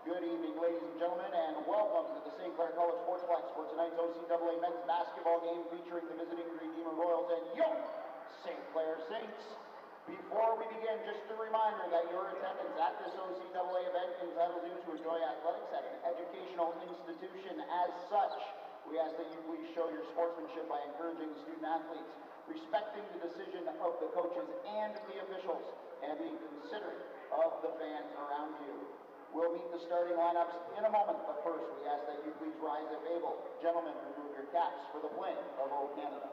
Good evening, ladies and gentlemen, and welcome to the St. Clair College Sportsplex for tonight's OCAA men's basketball game featuring the visiting Redeemer Royals and your St. Clair Saints. Before we begin, just a reminder that your attendance at this OCAA event entitles you to enjoy athletics at an educational institution. As such, we ask that you please show your sportsmanship by encouraging the student athletes, respecting the decision of the coaches and the officials, and being considerate of the fans around you. We'll meet the starting lineups in a moment, but first we ask that you please rise if able. Gentlemen, remove your caps for the playing of O Canada.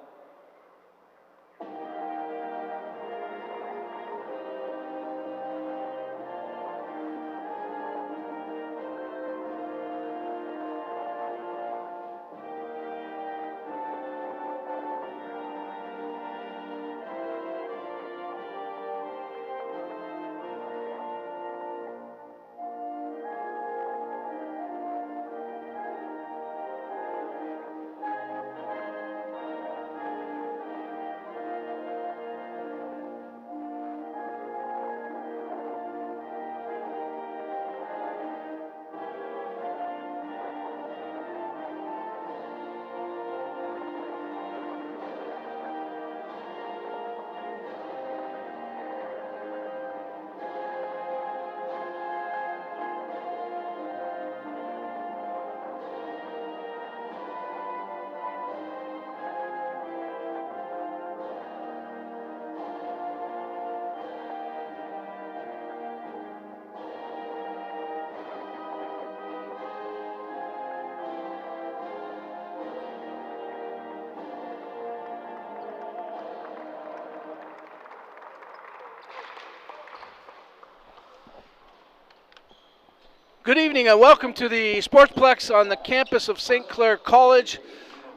Good evening and welcome to the Sportsplex on the campus of St. Clair College.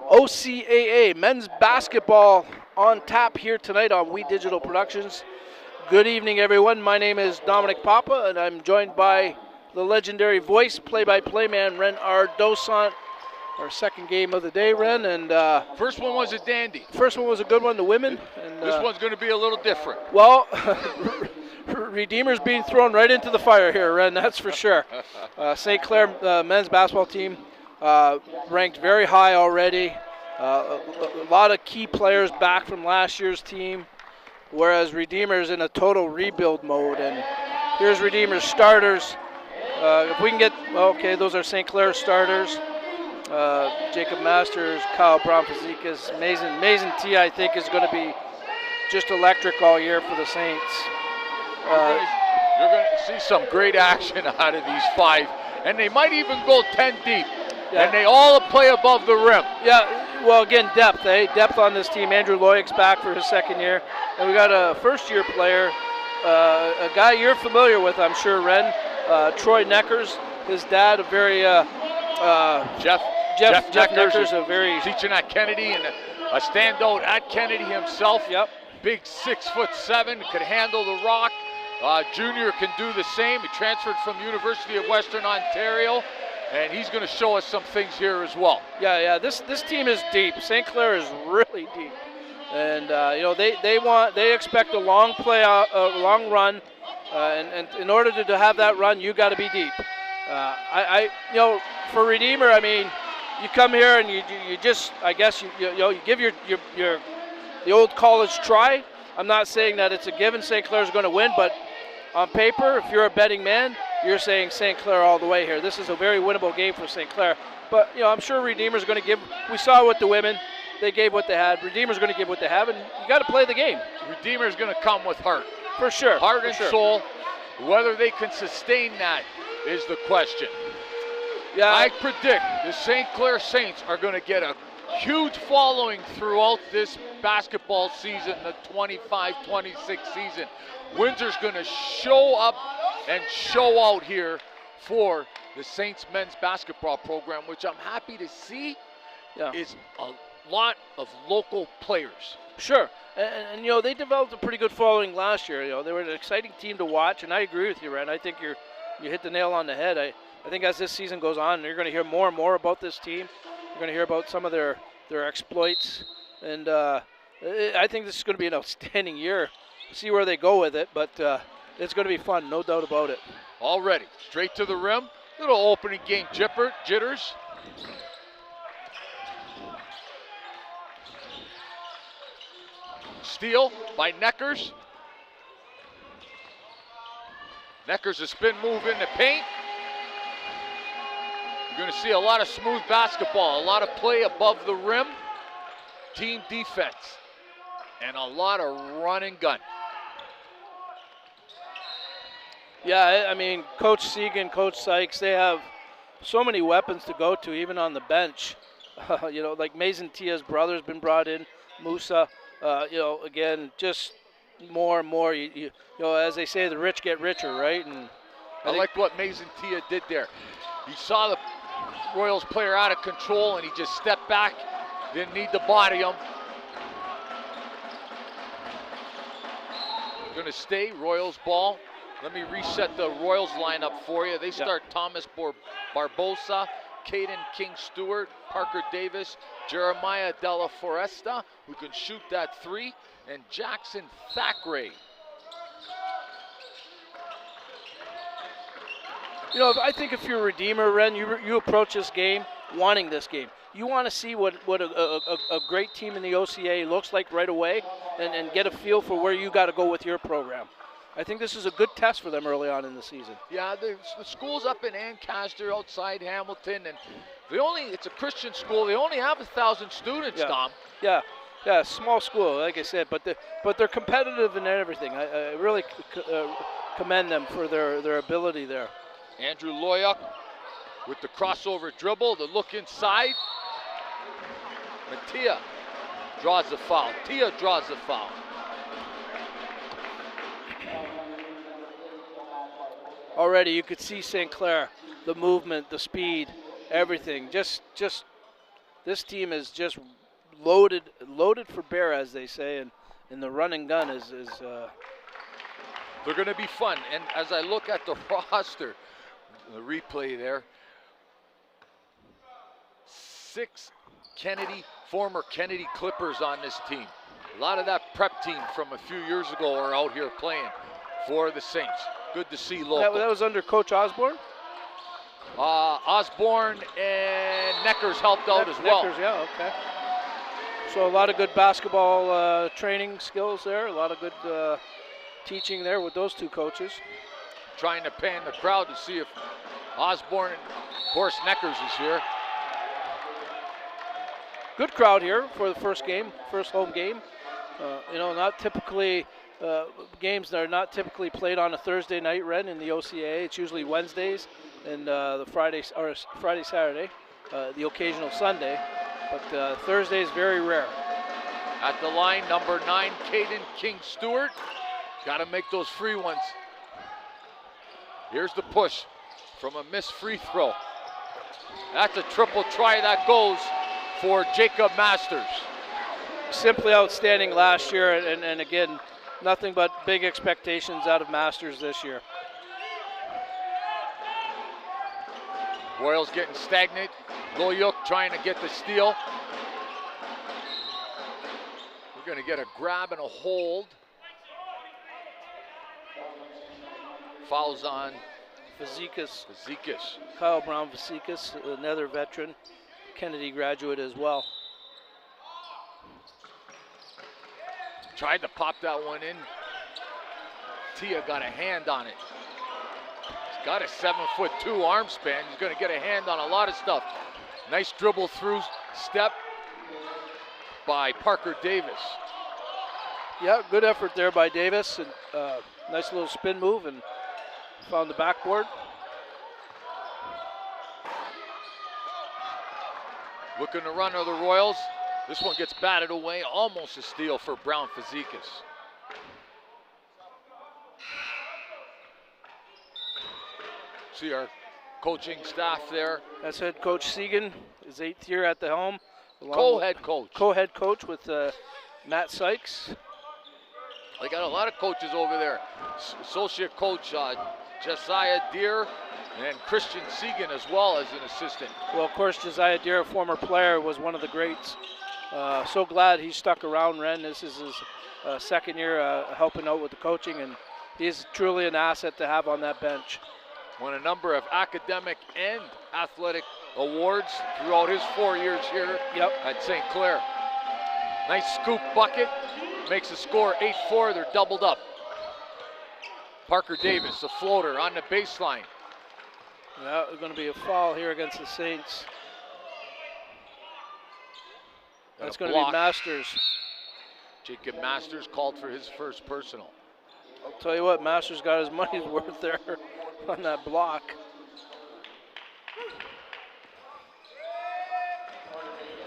OCAA men's basketball on tap here tonight on We Digital Productions. Good evening, everyone. My name is Dominic Papa, and I'm joined by the legendary voice play-by-play man Ren R. Dosant. Our second game of the day, Ren, and first one was a dandy. First one was a good one, the women. And this one's going to be a little different. Well, Redeemer's being thrown right into the fire here, Ren, that's for sure. St. Clair men's basketball team ranked very high already. A lot of key players back from last year's team, whereas Redeemer's in a total rebuild mode. And here's Redeemer's starters. If we can get, okay, those are St. Clair starters. Jacob Masters, Kyle Brown-Fazekas, amazing T, I think, is going to be just electric all year for the Saints. You're going to see some great action out of these five, and they might even go 10 deep, and they all play above the rim. Yeah, well, again, depth, depth on this team. Andrew Loyick's back for his second year, and we got a first-year player, a guy you're familiar with, I'm sure, Ren, Troy Neckers, his dad, a very Jeff Neckers, a very teaching at Kennedy and a standout at Kennedy himself. Yep. Big 6'7", could handle the rock. Junior can do the same. He transferred from University of Western Ontario, and he's going to show us some things here as well. Yeah. This team is deep. St. Clair is really deep, and they expect a long long run, and in order to have that run, you got to be deep. For Redeemer, I mean, you come here and you just, I guess you give your the old college try. I'm not saying that it's a given St. Clair's going to win, but on paper, if you're a betting man, you're saying St. Clair all the way here. This is a very winnable game for St. Clair. But, I'm sure Redeemer's going to give. We saw with the women. They gave what they had. Redeemer's going to give what they have, and you got to play the game. Redeemer's going to come with heart. For sure. Heart and soul. Whether they can sustain that is the question. Yeah. I predict the St. Clair Saints are going to get a huge following throughout this basketball season, the 25-26 season. Windsor's going to show up and show out here for the Saints men's basketball program, which I'm happy to see is a lot of local players. Sure. And they developed a pretty good following last year. They were an exciting team to watch, and I agree with you, Ren. I think you hit the nail on the head. I think as this season goes on, you're going to hear more and more about this team. You're going to hear about some of their exploits, and I think this is going to be an outstanding year. See where they go with it, but it's going to be fun, no doubt about it. Already, straight to the rim, Little opening game jitters. Steal by Neckers. Neckers a spin move in the paint. You're going to see a lot of smooth basketball, a lot of play above the rim, team defense, and a lot of run and gun. Yeah, I mean, Coach Segan, Coach Sykes, they have so many weapons to go to, even on the bench. You know, like Mason Tia's brother's been brought in, Musa. You know, again, just more and more. You know, as they say, the rich get richer, right? And I like what Mason Tia did there. He saw the Royals player out of control, and he just stepped back. Didn't need to body him. Going to stay Royals ball. Let me reset the Royals lineup for you. They start Thomas Barbosa, Caden King-Stewart, Parker Davis, Jeremiah Della Foresta, who can shoot that three, and Jackson Thackeray. You know, I think if you're a Redeemer, Ren, you approach this game wanting this game. You want to see what a great team in the OCAA looks like right away and get a feel for where you got to go with your program. I think this is a good test for them early on in the season. Yeah, the school's up in Ancaster outside Hamilton, and it's a Christian school. They only have 1,000 students, Tom. Yeah, small school, like I said, but they're competitive in everything. I really commend them for their ability there. Andrew Loyuk with the crossover dribble, the look inside. Tia draws the foul. Already you could see St. Clair, the movement, the speed, everything. Just this team is just loaded for bear, as they say, and the run and gun is they're going to be fun. And as I look at the roster, the replay there, 6 former Kennedy Clippers on this team. A lot of that prep team from a few years ago are out here playing for the Saints. Good to see local. That was under Coach Osborne? Osborne and Neckers helped out as well. Neckers, yeah, okay. So a lot of good basketball training skills there, a lot of good teaching there with those two coaches. Trying to pan the crowd to see if Osborne and, of course, Neckers is here. Good crowd here for the first home game. You know, not typically games that are not typically played on a Thursday night, Ren, in the OCAA. It's usually Wednesdays and the Friday, Saturday, the occasional Sunday. But Thursday is very rare. At the line, number 9, Caden King-Stewart. Got to make those free ones. Here's the push from a missed free throw. That's a triple try that goes for Jacob Masters. Simply outstanding last year, and again, nothing but big expectations out of Masters this year. Royals getting stagnant. Loyuk trying to get the steal. We're going to get a grab and a hold. Fouls on Fazekas. Kyle Brown Fazekas, another veteran, Kennedy graduate as well. Tried to pop that one in. Tia got a hand on it. He's got a 7'2" arm span. He's going to get a hand on a lot of stuff. Nice dribble through step by Parker Davis. Yeah, good effort there by Davis, and nice little spin move, and found the backboard. Looking to run are the Royals. This one gets batted away, almost a steal for Brown Fazekas. See our coaching staff there. That's head coach Segan, his 8th year at the helm. Co-head coach. Co-head coach with Matt Sykes. They got a lot of coaches over there. Associate coach Josiah Deere and Christian Segan as well as an assistant. Well, of course, Josiah Deere, a former player, was one of the greats. So glad he stuck around, Ren. This is his second year helping out with the coaching, and he's truly an asset to have on that bench. won a number of academic and athletic awards throughout his 4 years here at St. Clair. Nice scoop bucket, makes the score 8-4, they're doubled up. Parker Davis, a floater on the baseline. Yeah, there's going to be a foul here against the Saints. That's going to be Masters. Jacob Masters called for his first personal. I'll tell you what, Masters got his money's worth there on that block.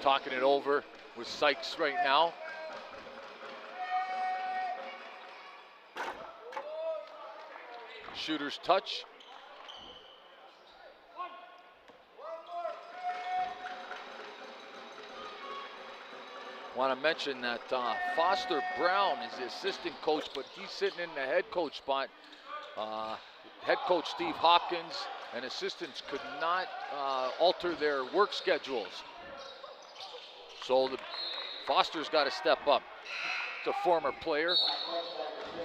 Talking it over with Sykes right now. Shooter's touch. Want to mention that Foster Brown is the assistant coach, but he's sitting in the head coach spot. Head coach Steve Hopkins and assistants could not alter their work schedules. So Foster's got to step up. It's a former player.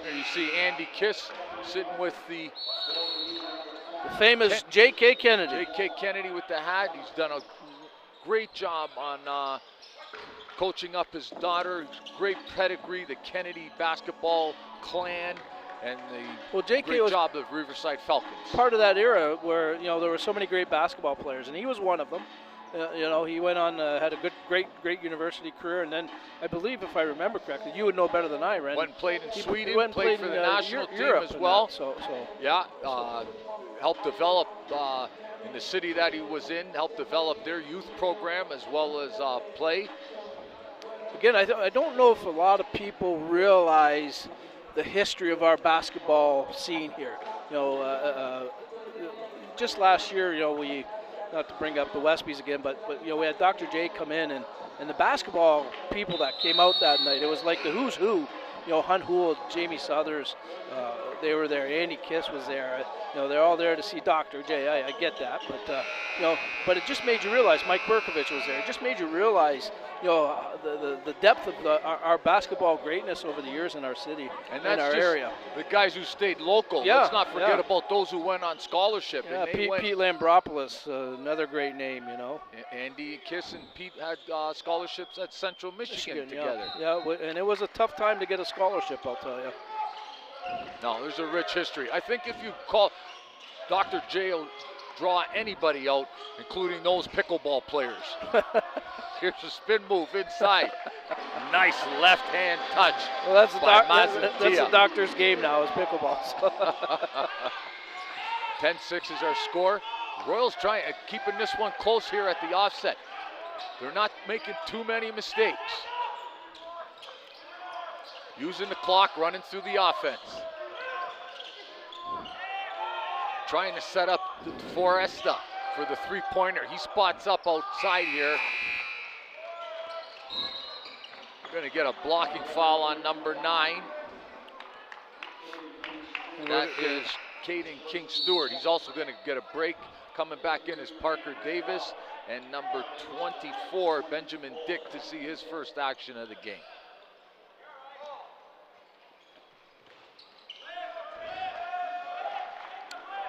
There you see Andy Kiss sitting with the famous J.K. Kennedy. J.K. Kennedy with the hat. He's done a great job on coaching up his daughter. Great pedigree, the Kennedy basketball clan, and the great job of Riverside Falcons. Part of that era where there were so many great basketball players, and he was one of them. He went on, had a great university career, and then I believe, if I remember correctly, you would know better than I, Ren. Went and played in Sweden, played for the national team as well. Yeah, helped develop in the city that he was in, helped develop their youth program as well as play. Again, I don't know if a lot of people realize the history of our basketball scene here. Just last year, we. Not to bring up the Westbys again, but we had Dr. J come in, and the basketball people that came out that night, it was like the who's who. Hunt Houle, Jamie Southers, they were there. Andy Kiss was there. They're all there to see Dr. J. I get that, but it just made you realize. Mike Berkovich was there. It just made you realize, the depth of our basketball greatness over the years in our city and in our area. The guys who stayed local. Let's not forget about those who went on scholarship. Yeah, Pete Lambropoulos, another great name. Andy Kiss and Pete had scholarships at Central Michigan together. Yeah, and it was a tough time to get a scholarship, I'll tell you. No, there's a rich history. I think if you call Dr. J will draw anybody out, including those pickleball players. Here's a spin move inside. Nice left-hand touch. Well, that's the doctor's game now, is pickleball. 10-6 is our score. Royals keeping this one close here at the offset. They're not making too many mistakes. Using the clock, running through the offense. Trying to set up Foresta for the three-pointer. He spots up outside here. We're going to get a blocking foul on number 9. And that is Caden King-Stewart. He's also going to get a break. Coming back in is Parker Davis and number 24, Benjamin Dick, to see his first action of the game.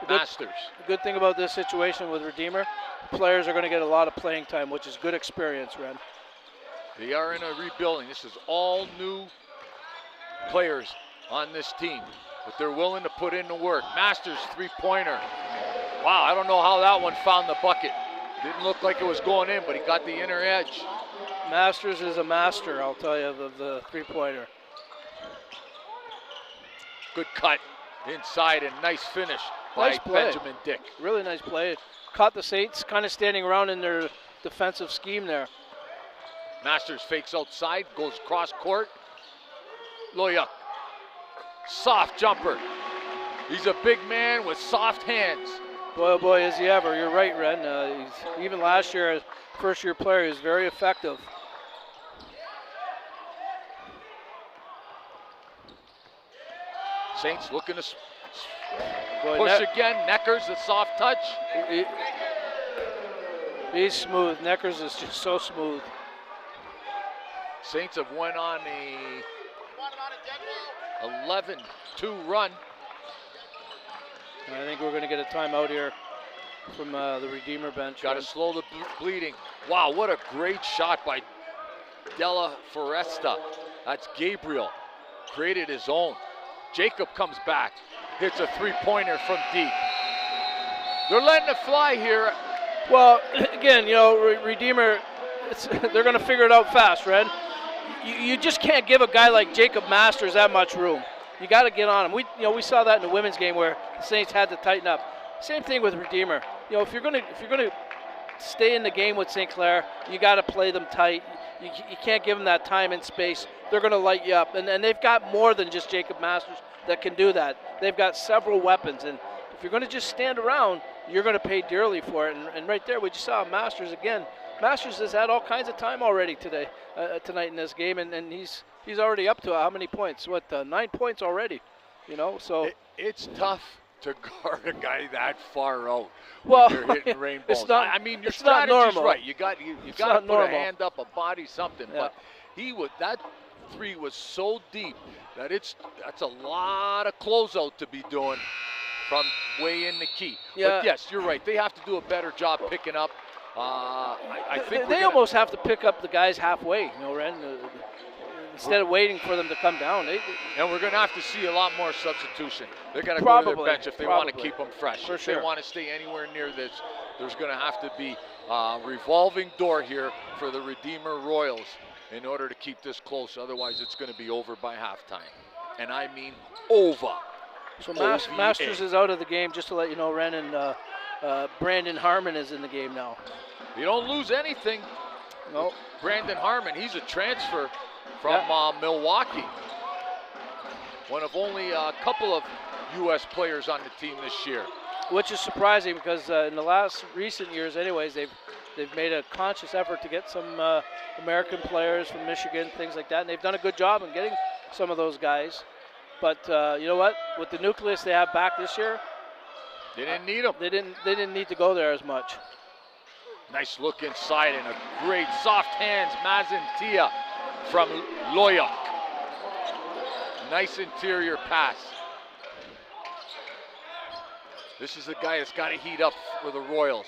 Masters. The good thing about this situation with Redeemer, players are going to get a lot of playing time, which is good experience, Ren. They are in a rebuilding. This is all new players on this team, but they're willing to put in the work. Masters three-pointer. Wow, I don't know how that one found the bucket. Didn't look like it was going in, but he got the inner edge. Masters is a master, I'll tell you, of the three-pointer. Good cut inside and nice finish by Benjamin Dick. Really nice play. Caught the Saints kind of standing around in their defensive scheme there. Masters fakes outside, goes cross court. Loya, soft jumper. He's a big man with soft hands. Boy, oh boy, is he ever. You're right, Ren. Even last year, as first-year player, he was very effective. Saints looking to push again. Neckers, a soft touch. He's smooth. Neckers is just so smooth. Saints have went on a 11-2 run. And I think we're going to get a timeout here from the Redeemer bench. Got to slow the bleeding. Wow, what a great shot by Della Foresta. That's Gabriel. Created his own. Jacob comes back. Hits a three-pointer from deep. They're letting it fly here. Well, again, you know, Redeemer, they're going to figure it out fast, Red. You just can't give a guy like Jacob Masters that much room. You got to get on him. We saw that in the women's game where the Saints had to tighten up. Same thing with Redeemer. You know, if you're going to stay in the game with St. Clair, you got to play them tight. You can't give them that time and space. They're going to light you up, and they've got more than just Jacob Masters that can do that. They've got several weapons, and if you're going to just stand around, you're going to pay dearly for it. And right there, we just saw Masters again. Masters has had all kinds of time already tonight in this game, and he's already up to how many points? 9 points already, you know. So it's tough to guard a guy that far out. Well, when you're hitting rainbows. it's not. I mean, your it's not strategy's normal. right. You got to put normal. a hand up, a body, something. Yeah. But that three was so deep that that's a lot of closeout to be doing from way in the key. Yeah. But yes, you're right. They have to do a better job picking up. I think they almost have to pick up the guys halfway, you know, Ren. Instead of waiting for them to come down. And we're going to have to see a lot more substitution. They're going to go to their bench if they want to keep them fresh. For if sure. they want to stay anywhere near this, there's going to have to be a revolving door here for the Redeemer Royals in order to keep this close. Otherwise, it's going to be over by halftime. And I mean over. So Masters is out of the game, just to let you know, Ren, and Brandon Harmon is in the game now. You don't lose anything. No. Brandon Harmon, he's a transfer from Milwaukee. One of only a couple of U.S. players on the team this year. Which is surprising because in the recent years anyways, they've made a conscious effort to get some American players from Michigan, things like that, and they've done a good job in getting some of those guys. But you know what? With the nucleus they have back this year, they didn't need them. They didn't need to go there as much. Nice look inside and a great soft hands Mazin Tia from Loyok. Nice interior pass. This is the guy that's got to heat up for the Royals.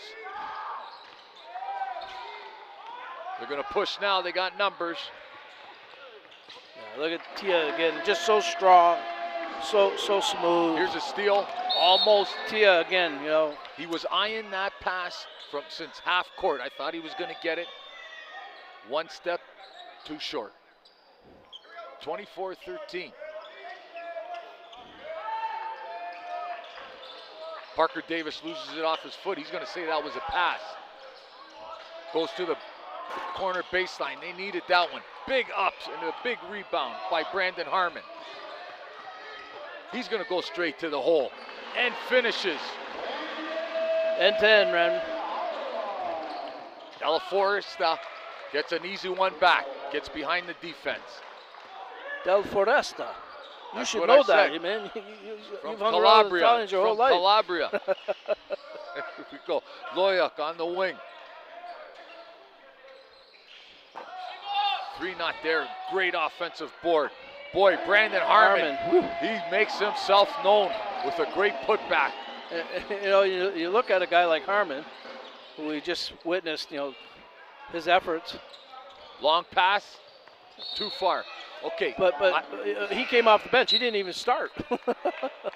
They're going to push now. They got numbers. Yeah, look at Tia again, just so strong, so smooth. Here's a steal, almost. Tia again, you know. He was eyeing that pass since half court. I thought he was going to get it. One step too short. 24-13. Parker Davis loses it off his foot. He's going to say that was a pass. Goes to the corner baseline. They needed that one. Big ups and a big rebound by Brandon Harmon. He's going to go straight to the hole and finishes. End to end, Ren. Della Foresta gets an easy one back. Gets behind the defense. Del Foresta. You That's should what know I that, said. man. From You've hung around the Italians your whole life. Calabria. Here we go. Loyok on the wing. Three not there. Great offensive board. Boy, Brandon Harmon. He makes himself known with a great putback. You know, you look at a guy like Harmon, who we just witnessed, you know, his efforts. Long pass, too far. Okay. But he came off the bench. He didn't even start.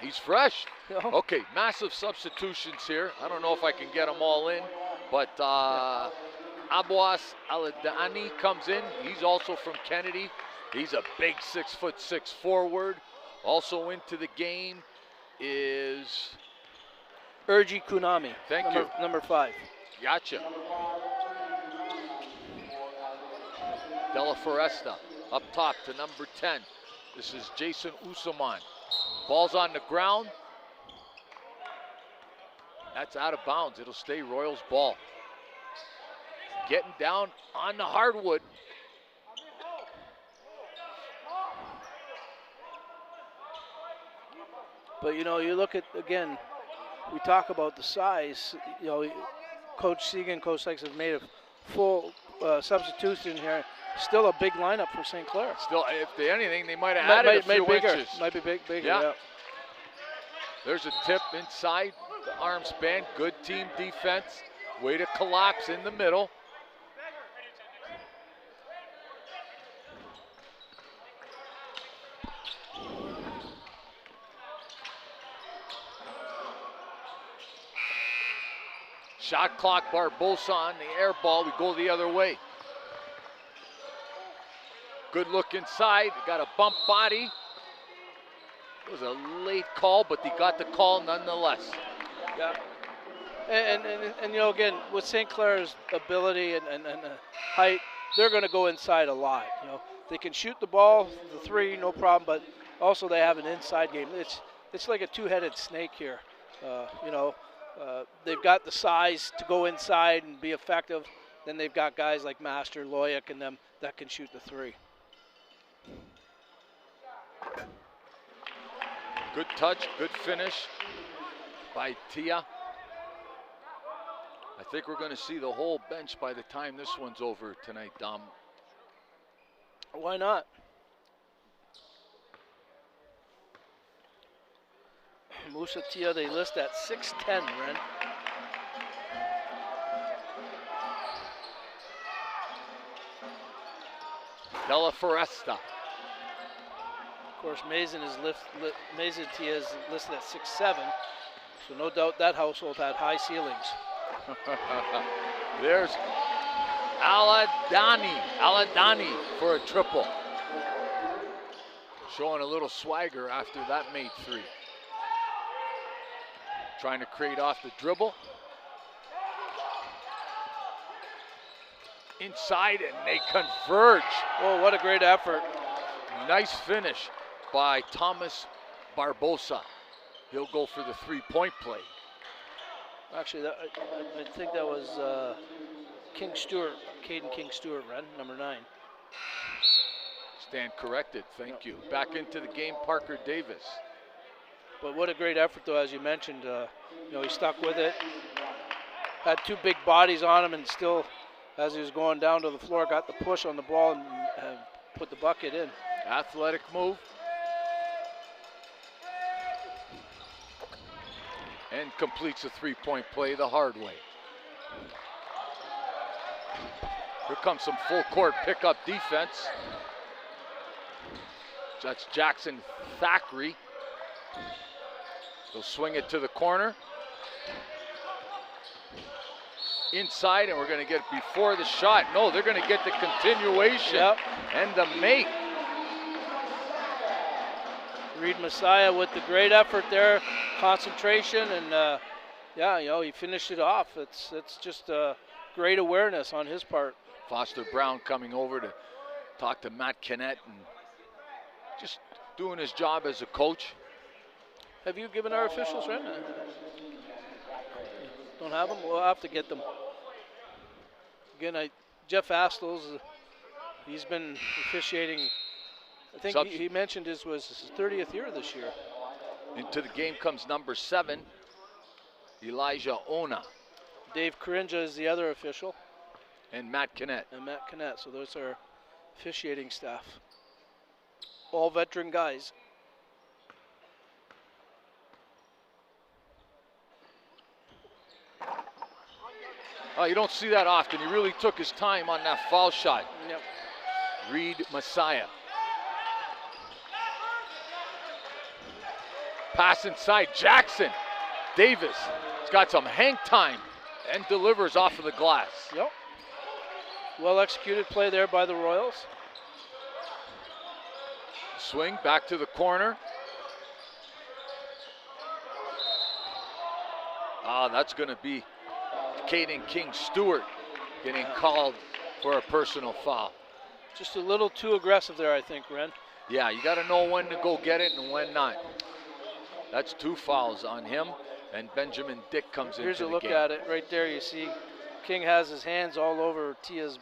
He's fresh. You know? Okay, massive substitutions here. I don't know if I can get them all in, but Abbas Aladani comes in. He's also from Kennedy. He's a big 6'6" forward. Also into the game is Urji Kunami. Thank you. Number 5. Gotcha. Della Foresta up top to number 10. This is Jason Usaman. Ball's on the ground. That's out of bounds. It'll stay Royals ball. Getting down on the hardwood. But, you know, you look at, again, we talk about the size. You know, Coach Segan, Coach Sykes have made a full substitution here. Still a big lineup for St. Clair. Still, if they anything, they might have added a few inches. Might be bigger. Yeah. Yeah. There's a tip inside the arm span. Good team defense. Way to collapse in the middle. Shot clock, Barbosa on the air ball. We go the other way. Good look inside. Got a bump body. It was a late call, but he got the call nonetheless. Yeah. And you know, again, with St. Clair's ability and height, they're going to go inside a lot. You know, they can shoot the ball, the three, no problem, but also they have an inside game. It's like a two-headed snake here. You know, they've got the size to go inside and be effective. Then they've got guys like Master, Loyic, and them that can shoot the three. Good touch, good finish by Tia. I think we're going to see the whole bench by the time this one's over tonight, Dom. Why not? Musa Tia, they list at 6'10", Ren. Della Foresta. Of course, Mason Tia is listed at 6'7", so no doubt that household had high ceilings. There's Aladani for a triple. Showing a little swagger after that made three. Trying to create off the dribble. Inside and they converge. Oh, what a great effort. Nice finish by Thomas Barbosa. He'll go for the three-point play. Actually, I think that was King Stewart, Caden King Stewart, Ren, number 9. Stand corrected, thank you. Back into the game, Parker Davis. But what a great effort, though, as you mentioned. You know, he stuck with it. Had two big bodies on him, and still, as he was going down to the floor, got the push on the ball and put the bucket in. Athletic move. And completes a three-point play the hard way. Here comes some full court pickup defense. That's Jackson Thackeray. They'll swing it to the corner. Inside, and we're going to get before the shot. No, they're going to get the continuation and the make. Reed Messiah with the great effort there, concentration, and yeah, you know, he finished it off. It's just great awareness on his part. Foster Brown coming over to talk to Matt Kennett and just doing his job as a coach. Have you given our officials, right? Don't have them? We'll have to get them. Again, Jeff Astles, he's been officiating. I think he mentioned this was his 30th year this year. Into the game comes number 7, Elijah Ona. Dave Coringa is the other official. And Matt Kennett. So those are officiating staff. All veteran guys. Oh, you don't see that often. He really took his time on that foul shot. Yep. Reed Messiah. Pass inside, Jackson. Davis has got some hang time and delivers off of the glass. Yep. Well executed play there by the Royals. Swing back to the corner. That's going to be Caden King Stewart getting called for a personal foul. Just a little too aggressive there, I think, Ren. Yeah, you got to know when to go get it and when not. That's 2 fouls on him, and Benjamin Dick comes into the game. Here's a look at it right there. You see King has his hands all over Tia's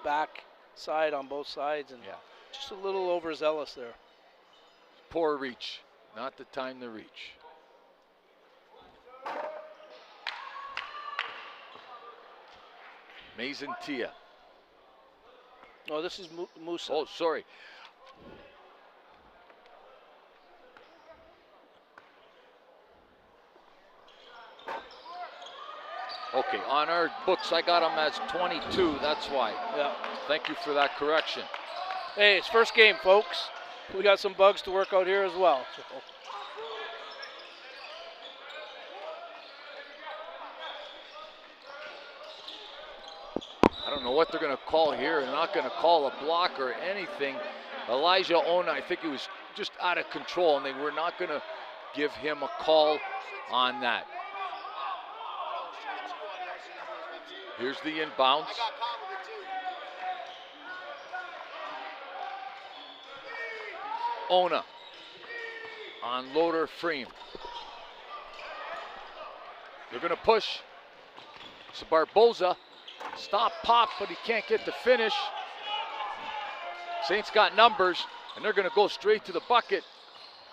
back side on both sides, and just a little overzealous there. Poor reach, not the time to reach. Mason Tia. Oh, this is Musa. Oh, sorry. Okay, on our books, I got him as 22. That's why. Yeah. Thank you for that correction. Hey, it's first game, folks. We got some bugs to work out here as well. So. I don't know what they're going to call here. They're not going to call a block or anything. Elijah Ona, I think he was just out of control, and they were not going to give him a call on that. Here's the inbounds. Ona on Loader Freem. They're going to push. It's Barboza. Stop, pop, but he can't get the finish. Saints got numbers, and they're going to go straight to the bucket.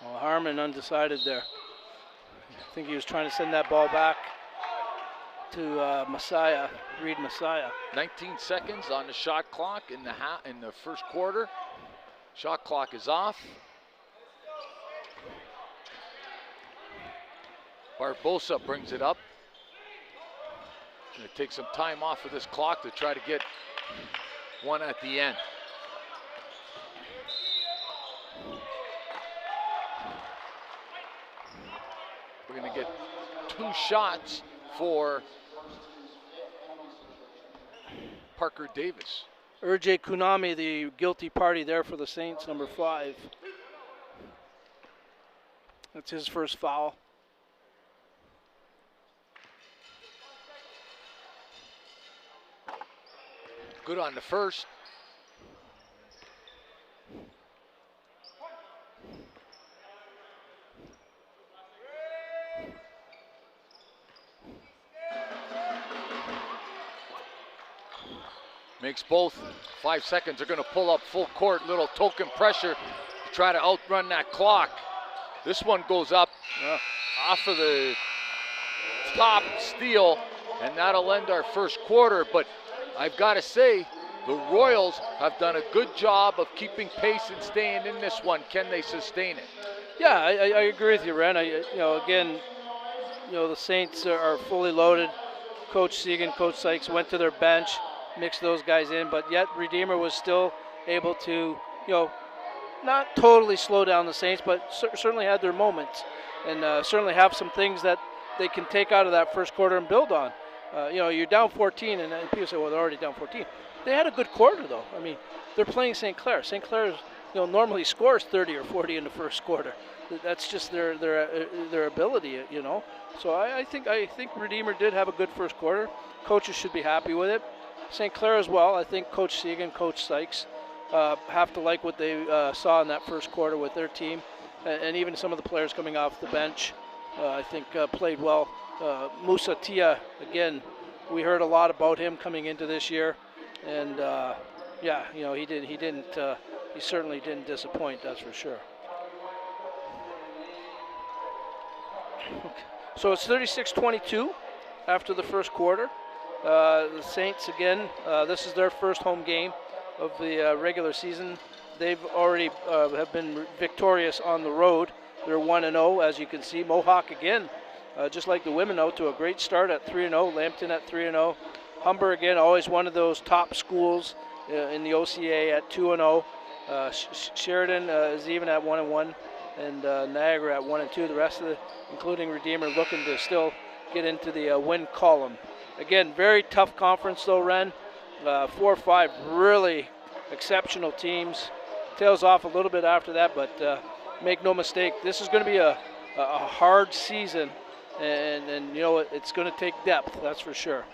Well, Harmon undecided there. I think he was trying to send that ball back to Messiah, Reed Messiah. 19 seconds on the shot clock in the first quarter. Shot clock is off. Barbosa brings it up. Going to take some time off of this clock to try to get one at the end. We're going to get 2 shots for Parker Davis. Urje Kunami, the guilty party there for the Saints, number 5. That's his first foul. Good on the first. Makes both. 5 seconds. They're going to pull up full court, little token pressure to try to outrun that clock. This one goes up off of the top steal, and that'll end our first quarter. But I've got to say, the Royals have done a good job of keeping pace and staying in this one. Can they sustain it? Yeah, I agree with you, Ren. Again, the Saints are fully loaded. Coach Segan, Coach Sykes went to their bench, mixed those guys in, but yet Redeemer was still able to, not totally slow down the Saints, but certainly had their moments, and certainly have some things that they can take out of that first quarter and build on. You're down 14, and people say, well, they're already down 14. They had a good quarter, though. I mean, they're playing St. Clair. St. Clair, normally scores 30 or 40 in the first quarter. That's just their ability, So I think Redeemer did have a good first quarter. Coaches should be happy with it. St. Clair as well. I think Coach Segan, Coach Sykes have to like what they saw in that first quarter with their team, and even some of the players coming off the bench, I think played well. Musa Tia, again, we heard a lot about him coming into this year, and he certainly didn't disappoint, that's for sure. Okay. So it's 36-22 after the first quarter. The Saints, again, this is their first home game of the regular season. They've already have been victorious on the road. They're 1-0, as you can see. Mohawk, again, just like the women, out to a great start at 3-0. Lambton at 3-0. Humber, again, always one of those top schools in the OCAA at 2-0. Sheridan is even at 1-1, and Niagara at 1-2. The rest of the, including Redeemer, looking to still get into the win column. Again, very tough conference, though, Ren. 4 or 5 really exceptional teams. Tails off a little bit after that, but make no mistake, this is going to be a hard season, and it's going to take depth, that's for sure.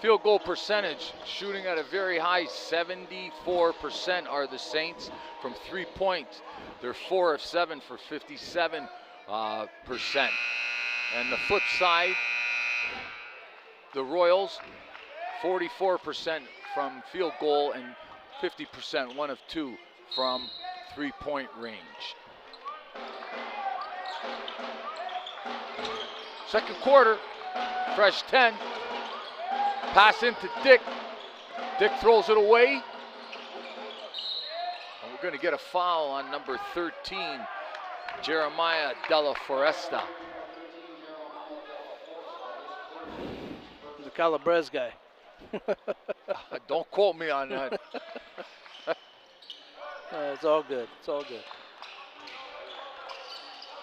Field goal percentage, shooting at a very high 74% are the Saints from 3 points. They're 4 of 7 for 57%. And the flip side, the Royals, 44% from field goal and 50%, 1 of 2 from 3-point range. Second quarter, fresh 10. Pass into Dick. Dick throws it away. And we're going to get a foul on number 13, Jeremiah Della Foresta. Calabrese guy. Don't quote me on that. It's all good. It's all good.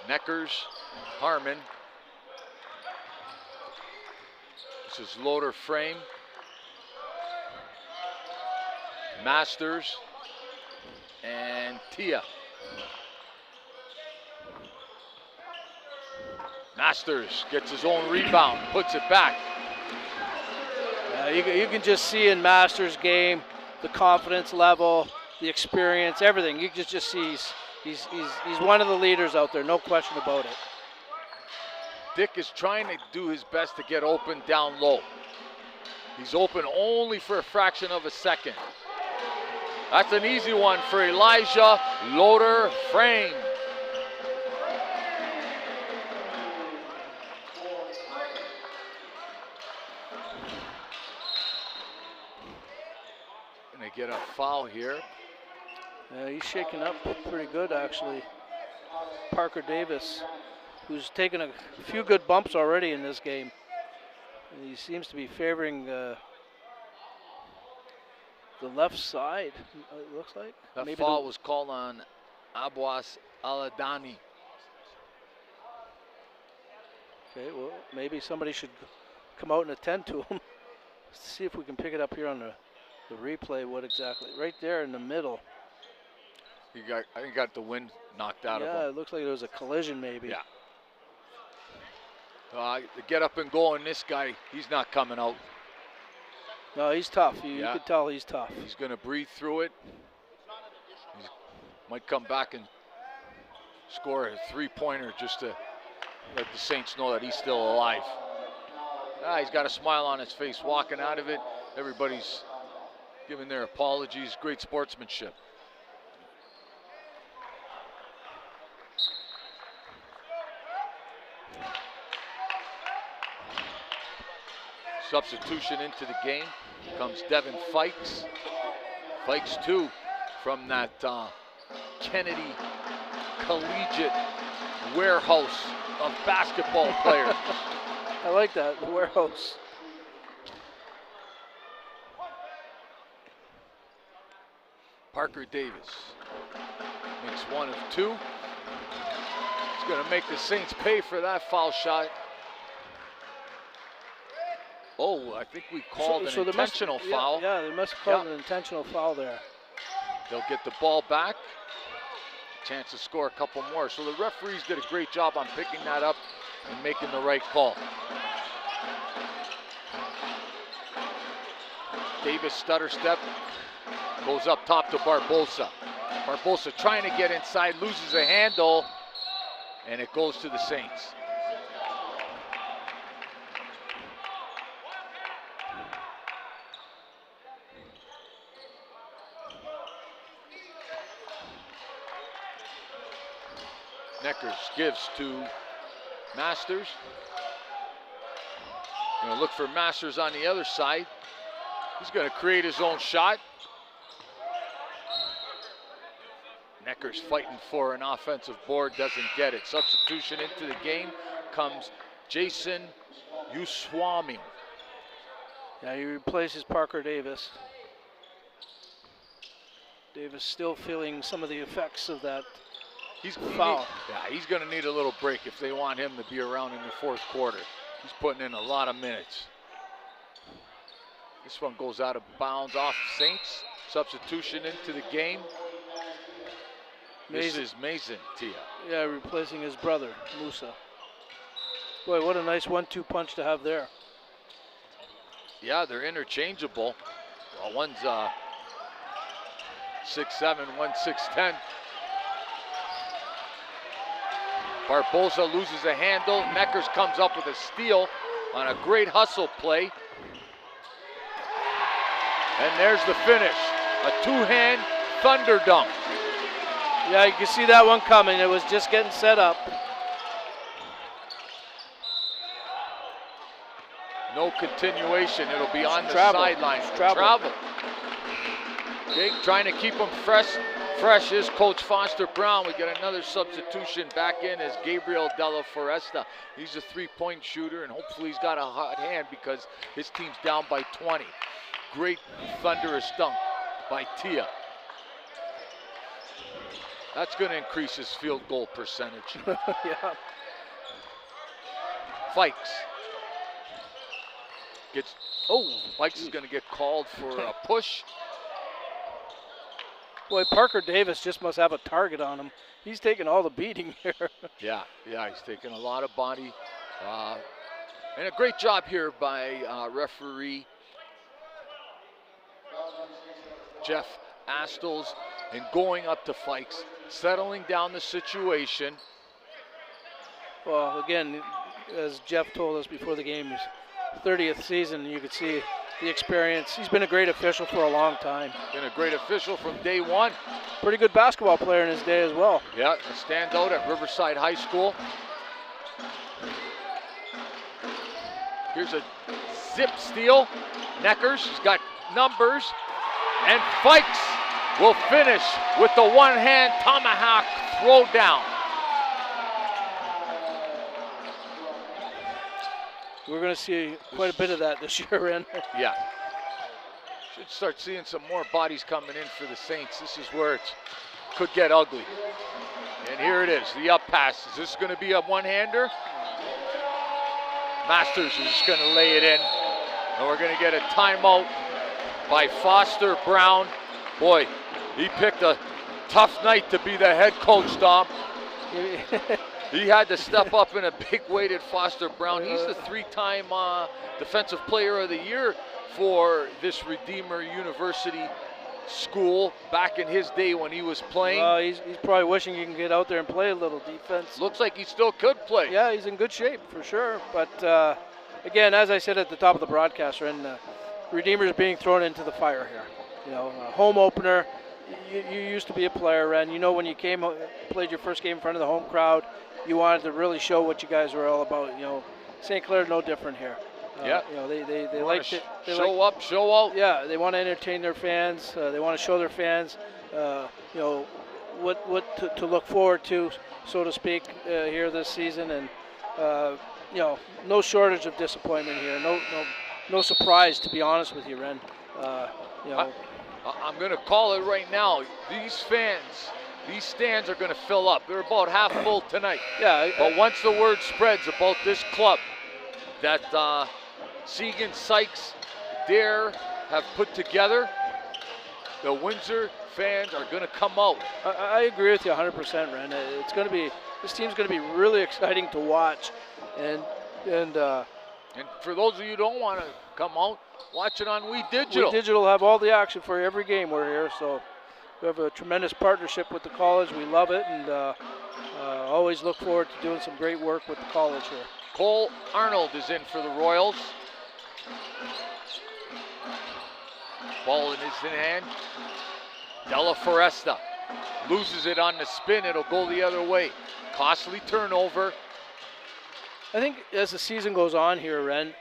Neckers, Harmon. This is Loader frame. Masters and Tia. Masters gets his own rebound, puts it back. You can just see in Masters' game the confidence level, the experience, everything. You can just see he's one of the leaders out there, no question about it. Dick is trying to do his best to get open down low. He's open only for a fraction of a second. That's an easy one for Elijah Loader frame. Gonna get a foul here. He's shaking up pretty good, actually. Parker Davis, who's taken a few good bumps already in this game. And he seems to be favoring the left side, it looks like. That Maybe foul was called on Abbas Aladani. Okay, well, maybe somebody should come out and attend to him. Let's see if we can pick it up here on the replay, what exactly. Right there in the middle. I think he got the wind knocked out of him. Yeah, it looks like there was a collision maybe. Yeah. The get up and go on this guy, he's not coming out. No, he's tough. You can tell he's tough. He's going to breathe through it. He might come back and score a three-pointer just to let the Saints know that he's still alive. He's got a smile on his face walking out of it. Everybody's giving their apologies. Great sportsmanship. Substitution into the game comes Devin Fikes. Fikes, too, from that Kennedy Collegiate warehouse of basketball players. I like that, the warehouse. Parker Davis makes one of two. He's going to make the Saints pay for that foul shot. Oh, I think we called an intentional foul. Yeah, they must have called an intentional foul there. They'll get the ball back. Chance to score a couple more. So the referees did a great job on picking that up and making the right call. Davis stutter step, goes up top to Barbosa. Barbosa trying to get inside, loses a handle, and it goes to the Saints. Neckers gives to Masters. Gonna look for Masters on the other side. He's gonna create his own shot. Neckers fighting for an offensive board, doesn't get it. Substitution into the game comes Jason Uswami. Yeah, he replaces Parker Davis. Davis still feeling some of the effects of that foul. He's going to need a little break if they want him to be around in the fourth quarter. He's putting in a lot of minutes. This one goes out of bounds off Saints. Substitution into the game. This is Mason, Tia. Yeah, replacing his brother, Musa. Boy, what a nice 1-2 punch to have there. Yeah, they're interchangeable. Well, one's 6'7", one's 6'10". Barbosa loses a handle. Neckers comes up with a steal on a great hustle play. And there's the finish. A two-hand thunder dunk. Yeah, you can see that one coming. It was just getting set up. No continuation. It'll be on the sideline. Travel. Jake trying to keep him fresh fresh is Coach Foster Brown. We get another substitution back in as Gabriel Della Foresta. He's a three-point shooter, and hopefully he's got a hot hand because his team's down by 20. Great thunderous dunk by Tia. That's going to increase his field goal percentage. Yeah. Fikes. Fikes is going to get called for a push. Boy, Parker Davis just must have a target on him. He's taking all the beating here. Yeah, he's taking a lot of body. And a great job here by referee Jeff Astles in going up to Fikes, settling down the situation. Well, again, as Jeff told us before the game, his 30th season, you could see the experience. He's been a great official for a long time. Been a great official from day one. Pretty good basketball player in his day as well. Yeah, a standout at Riverside High School. Here's a zip steal. Neckers, he's got numbers. And Fikes will finish with the one-hand tomahawk throwdown. We're going to see quite a bit of that this year, Ren. Yeah. Should start seeing some more bodies coming in for the Saints. This is where it could get ugly. And here it is, the up pass. Is this going to be a one-hander? Masters is just going to lay it in. And we're going to get a timeout by Foster Brown. Boy, he picked a tough night to be the head coach, Dom. He had to step up in a big weighted Foster Brown. He's the three-time Defensive Player of the Year for this Redeemer University school back in his day when he was playing. He's probably wishing he can get out there and play a little defense. Looks like he still could play. Yeah, he's in good shape for sure. But again, as I said at the top of the broadcast, Ren, Redeemer's being thrown into the fire here. You know, home opener. You used to be a player, Ren. You know, when you played your first game in front of the home crowd, you wanted to really show what you guys were all about. You know, St. Clair no different here. Yeah. You know, they like to show up, show out. Yeah, they want to entertain their fans. They want to show their fans, you know, what to look forward to, so to speak, here this season. And you know, no shortage of disappointment here. No surprise, to be honest with you, Ren. You know. I'm going to call it right now. These stands are going to fill up. They're about half full tonight. Yeah. But once the word spreads about this club that Segan, Sykes, Dare have put together, the Windsor fans are going to come out. I agree with you 100%, Ren. This team's going to be really exciting to watch, and for those of you who don't want to come out, watch it on We Digital. We Digital have all the action for every game we're here, so we have a tremendous partnership with the college. We love it, and always look forward to doing some great work with the college here. Cole Arnold is in for the Royals. Ball in his hand. Della Foresta loses it on the spin. It'll go the other way. Costly turnover. I think as the season goes on here, Ren,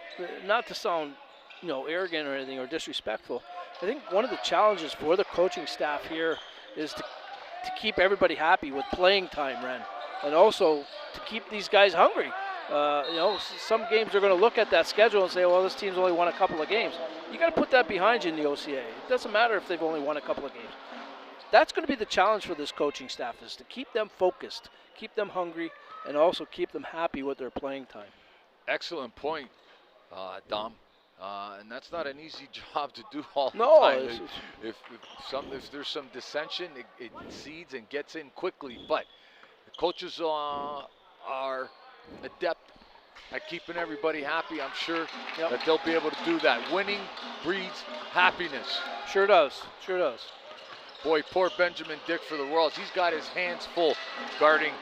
not to sound, you know, arrogant or anything or disrespectful, I think one of the challenges for the coaching staff here is to keep everybody happy with playing time, Ren, and also to keep these guys hungry. You know, some games are going to look at that schedule and say, well, this team's only won a couple of games. You got to put that behind you in the OCAA. It doesn't matter if they've only won a couple of games. That's going to be the challenge for this coaching staff, is to keep them focused, keep them hungry, and also keep them happy with their playing time. Excellent point, Dom. And that's not an easy job to do all the time. If there's some dissension, it seeds and gets in quickly. But the coaches are adept at keeping everybody happy. I'm sure that they'll be able to do that. Winning breeds happiness. Sure does. Sure does. Boy, poor Benjamin Dick for the Royals. He's got his hands full guarding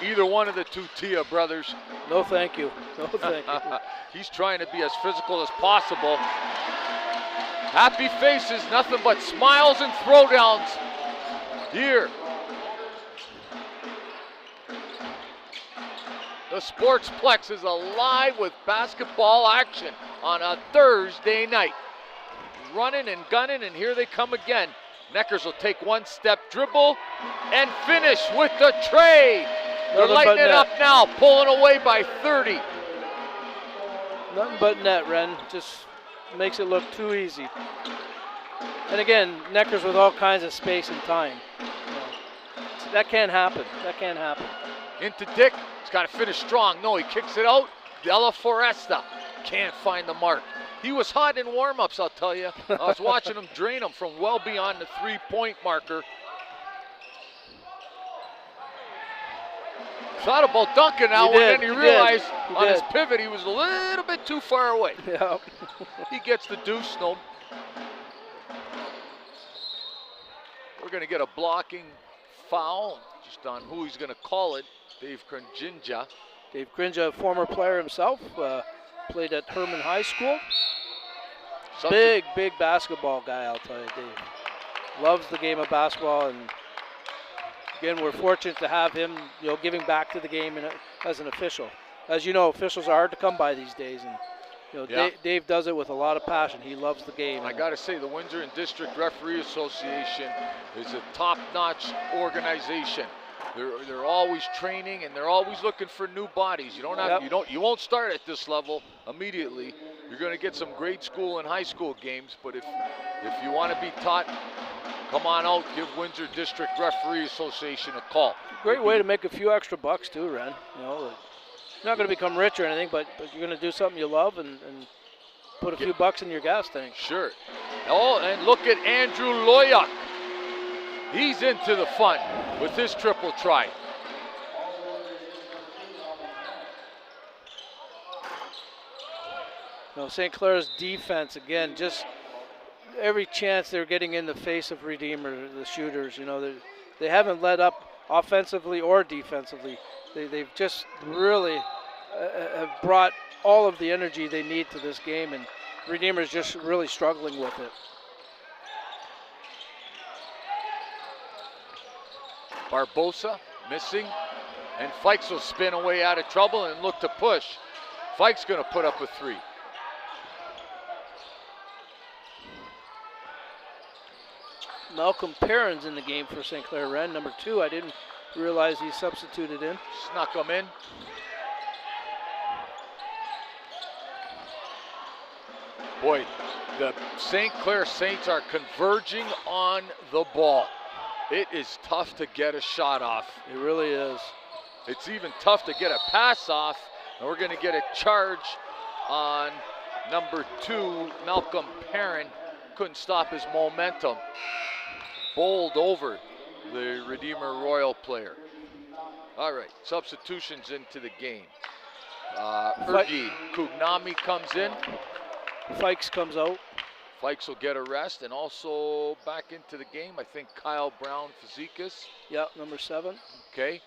either one of the two Tia brothers. No, thank you. No, thank you. He's trying to be as physical as possible. Happy faces, nothing but smiles and throwdowns here. The Sportsplex is alive with basketball action on a Thursday night. Running and gunning, and here they come again. Neckers will take one step, dribble, and finish with the tray. They're Nothing lighting but it up net. now, pulling away by 30. Nothing but net, Ren. Just makes it look too easy. And again, Neckers with all kinds of space and time. That can't happen. That can't happen. Into Dick. He's got to finish strong. No, he kicks it out. Della Foresta can't find the mark. He was hot in warm-ups, I'll tell you. I was watching him drain him from well beyond the three-point marker. Thought about dunking now, and then he realized on his pivot he was a little bit too far away. Yeah. He gets the deuce. No. We're going to get a blocking foul just on who he's going to call it. Dave Krinjinja. Dave Krinja, a former player himself, played at Herman High School. Big basketball guy, I'll tell you, Dave. Loves the game of basketball, and again, we're fortunate to have him, giving back to the game as an official. As you know, officials are hard to come by these days, and Dave does it with a lot of passion. He loves the game. I got to say, the Windsor and District Referee Association is a top-notch organization. They're always training, and they're always looking for new bodies. You don't have you won't start at this level immediately. You're going to get some grade school and high school games, but if you want to be taught, come on out, give Windsor District Referee Association a call. Great way to make a few extra bucks too, Ren. You're not going to become rich or anything, but you're going to do something you love and put a few bucks in your gas tank. Sure. Oh, and look at Andrew Loyak. He's into the fun with his triple try. St. Clair's defense, again, just every chance they're getting in the face of Redeemer, the shooters, they haven't let up offensively or defensively. They've just really have brought all of the energy they need to this game, and Redeemer's just really struggling with it. Barbosa missing, and Fikes will spin away out of trouble and look to push. Fikes going to put up a three. Malcolm Perrin's in the game for St. Clair Ren, number 2. I didn't realize he substituted in. Snuck him in. Boy, the St. Clair Saints are converging on the ball. It is tough to get a shot off. It really is. It's even tough to get a pass off, and we're going to get a charge on number 2, Malcolm Perrin. Couldn't stop his momentum. Bowled over the Redeemer Royal player. All right, substitutions into the game. Ergi Kugnami comes in. Fikes comes out. Fikes will get a rest, and also back into the game, I think Kyle Brown Fazekas. Yeah, number 7. Okay.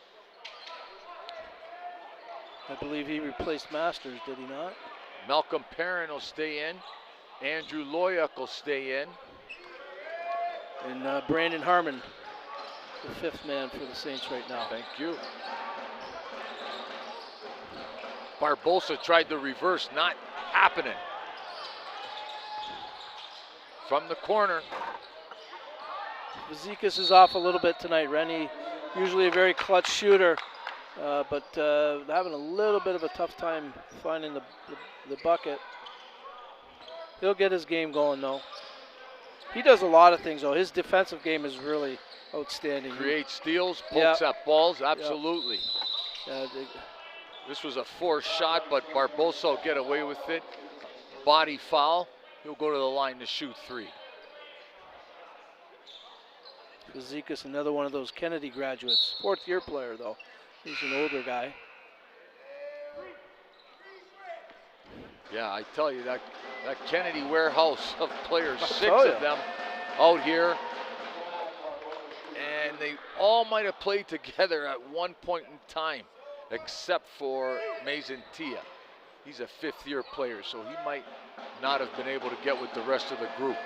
I believe he replaced Masters, did he not? Malcolm Perrin will stay in. Andrew Loyak will stay in. And Brandon Harmon, the 5th man for the Saints right now. Thank you. Barbosa tried the reverse, not happening. From the corner. Fazekas is off a little bit tonight, Rennie. Usually a very clutch shooter, but having a little bit of a tough time finding the bucket. He'll get his game going, though. He does a lot of things, though. His defensive game is really outstanding. Creates steals, pokes up balls, absolutely. This was a forced shot, but Barbosa will get away with it. Body foul. He'll go to the line to shoot 3. Fazekas, another one of those Kennedy graduates. 4th-year player, though. He's an older guy. Yeah, I tell you, that Kennedy warehouse of players, 6 of them out here. And they all might have played together at one point in time, except for Mason Tia. He's a 5th-year player, so he might not have been able to get with the rest of the group.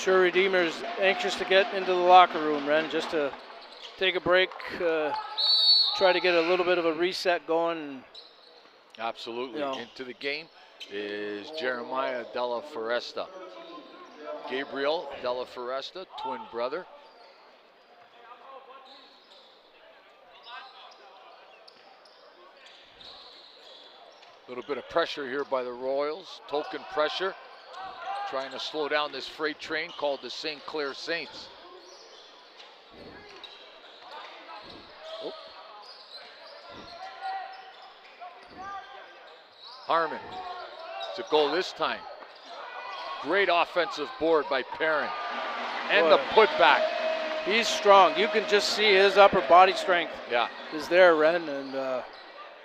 sure Redeemer's anxious to get into the locker room, Ren, just to take a break, try to get a little bit of a reset going. Absolutely. You know. Into the game is Jeremiah Della Foresta. Gabriel Della Foresta, twin brother. A little bit of pressure here by the Royals. Token pressure. Trying to slow down this freight train called the St. Clair Saints. Oh. Harmon. It's a goal this time. Great offensive board by Perrin. And the putback. He's strong. You can just see his upper body strength is there, Ren, and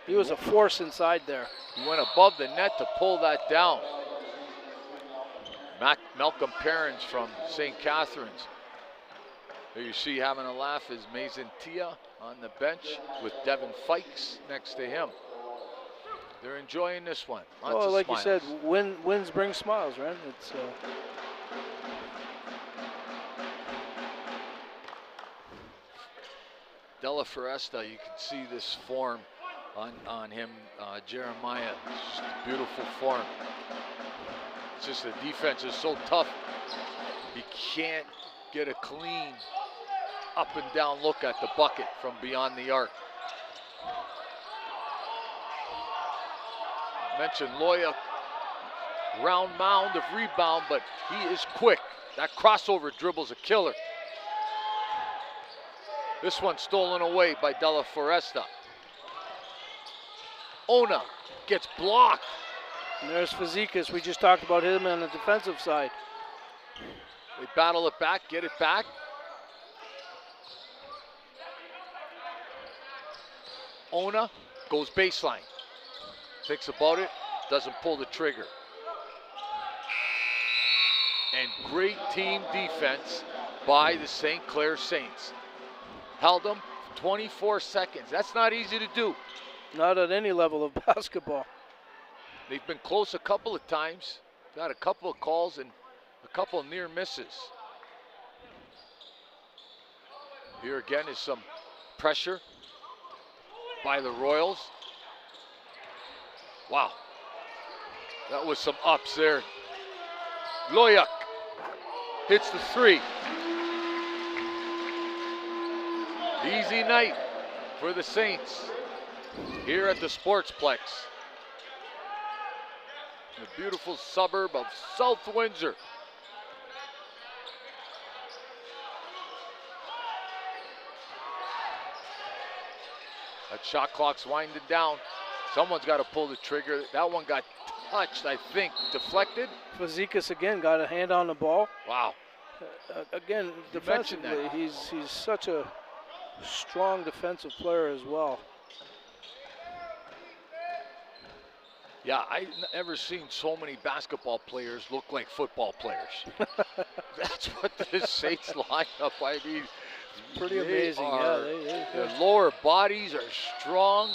he was a force inside there. He went above the net to pull that down. Malcolm Perrins from St. Catharines. There you see having a laugh is Mason Tia on the bench with Devin Fikes next to him. They're enjoying this one. Lots of like smiles. you said, wins bring smiles, Ren. It's Della Foresta, you can see this form on him, Jeremiah. It's just a beautiful form. It's just the defense is so tough. He can't get a clean up and down look at the bucket from beyond the arc. I mentioned Loya, round mound of rebound, but he is quick. That crossover dribble's a killer. This one stolen away by Della Foresta. Ona gets blocked. And there's Fazekas. We just talked about him on the defensive side. They battle it back, get it back. Ona goes baseline. Thinks about it, doesn't pull the trigger. And great team defense by the St. Clair Saints. Held them 24 seconds. That's not easy to do. Not at any level of basketball. They've been close a couple of times. Got a couple of calls and a couple of near misses. Here again is some pressure by the Royals. Wow. That was some ups there. Loyak hits the three. Easy night for the Saints here at the Sportsplex. The beautiful suburb of South Windsor. That shot clock's winding down. Someone's got to pull the trigger. That one got touched, I think, deflected. Fazekas again got a hand on the ball. Wow. Again, defensively, he's such a strong defensive player as well. Yeah, I've never seen so many basketball players look like football players. That's what this Saints lineup, I mean, pretty amazing. Their lower bodies are strong.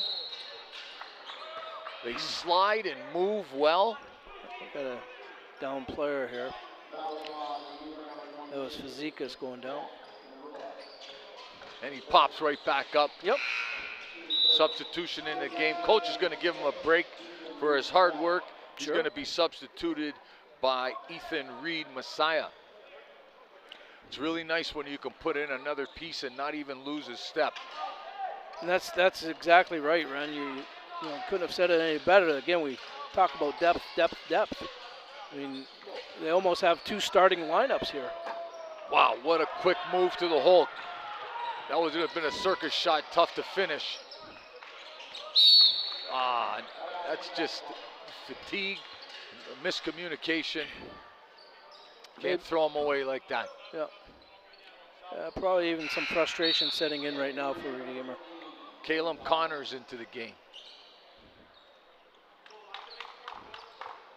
They slide and move well. Got a down player here. That was Fazekas going down. And he pops right back up. Yep. Substitution in the game. Coach is going to give him a break for his hard work. He's Sure. going to be substituted by Ethan Reed Messiah. It's really nice when you can put in another piece and not even lose a step. And that's exactly right, Ren. You couldn't have said it any better. Again, we talk about depth. I mean, they almost have two starting lineups here. Wow, what a quick move to the hole. That would have been a circus shot, tough to finish. That's just fatigue, miscommunication. Can't throw them away like that. Yeah. Probably even some frustration setting in right now for Redeemer. Caleb Connors into the game.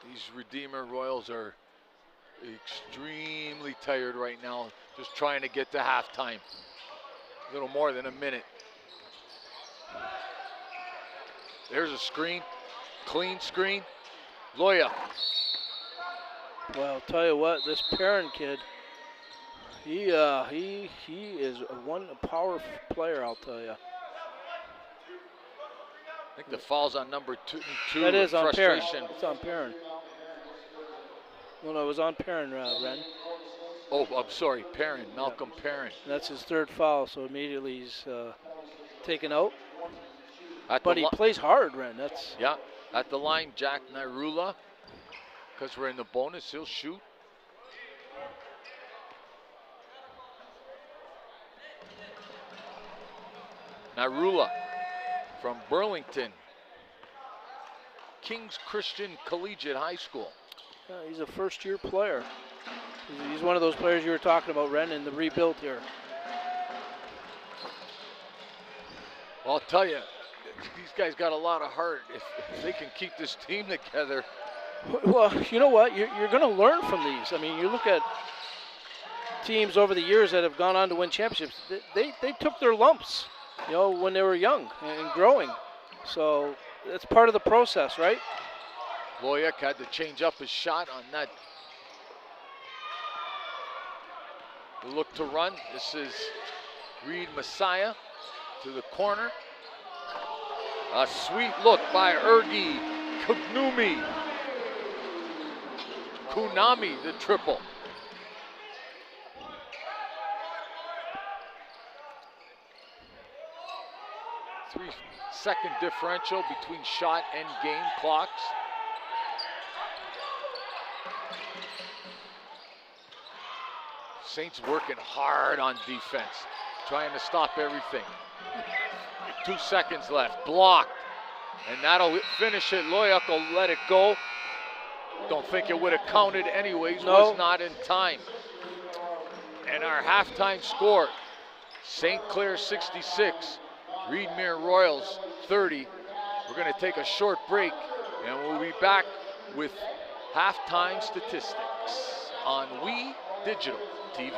These Redeemer Royals are extremely tired right now, just trying to get to halftime. A little more than a minute. There's a screen, clean screen. Loya. Well, I'll tell you what, this Perrin kid He is one power player, I'll tell you. I think the foul's on number two. That is on Perrin. Frustration. It's on Perrin. No, it was on Perrin, Ren. Oh, I'm sorry, Perrin, Malcolm Perrin. That's his third foul, so immediately he's taken out. At But the he plays hard, Ren. That's yeah, at the line, Jack Nairula. Because we're in the bonus, he'll shoot. Nairula from Burlington, King's Christian Collegiate High School. yeah, he's a first-year player. He's one of those players you were talking about, Ren, in the rebuild here. Well, I'll tell you, these guys got a lot of heart. If they can keep this team together. Well, you know what? You're going to learn from these. I mean, you look at teams over the years that have gone on to win championships. They took their lumps, you know, when they were young and growing. So that's part of the process, right? Loyek had to change up his shot on that. Look to run. This is Reed Messiah to the corner. A sweet look by Ergi Kunami, the triple. Three-second differential between shot and game clocks. Saints working hard on defense, trying to stop everything. 2 seconds left, blocked, and that'll finish it. Loyek will let it go. Don't think it would have counted anyways, no. Was not in time. And our halftime score, St. Clair 66, Reedmere Royals 30. We're gonna take a short break and we'll be back with halftime statistics on We Digital TV.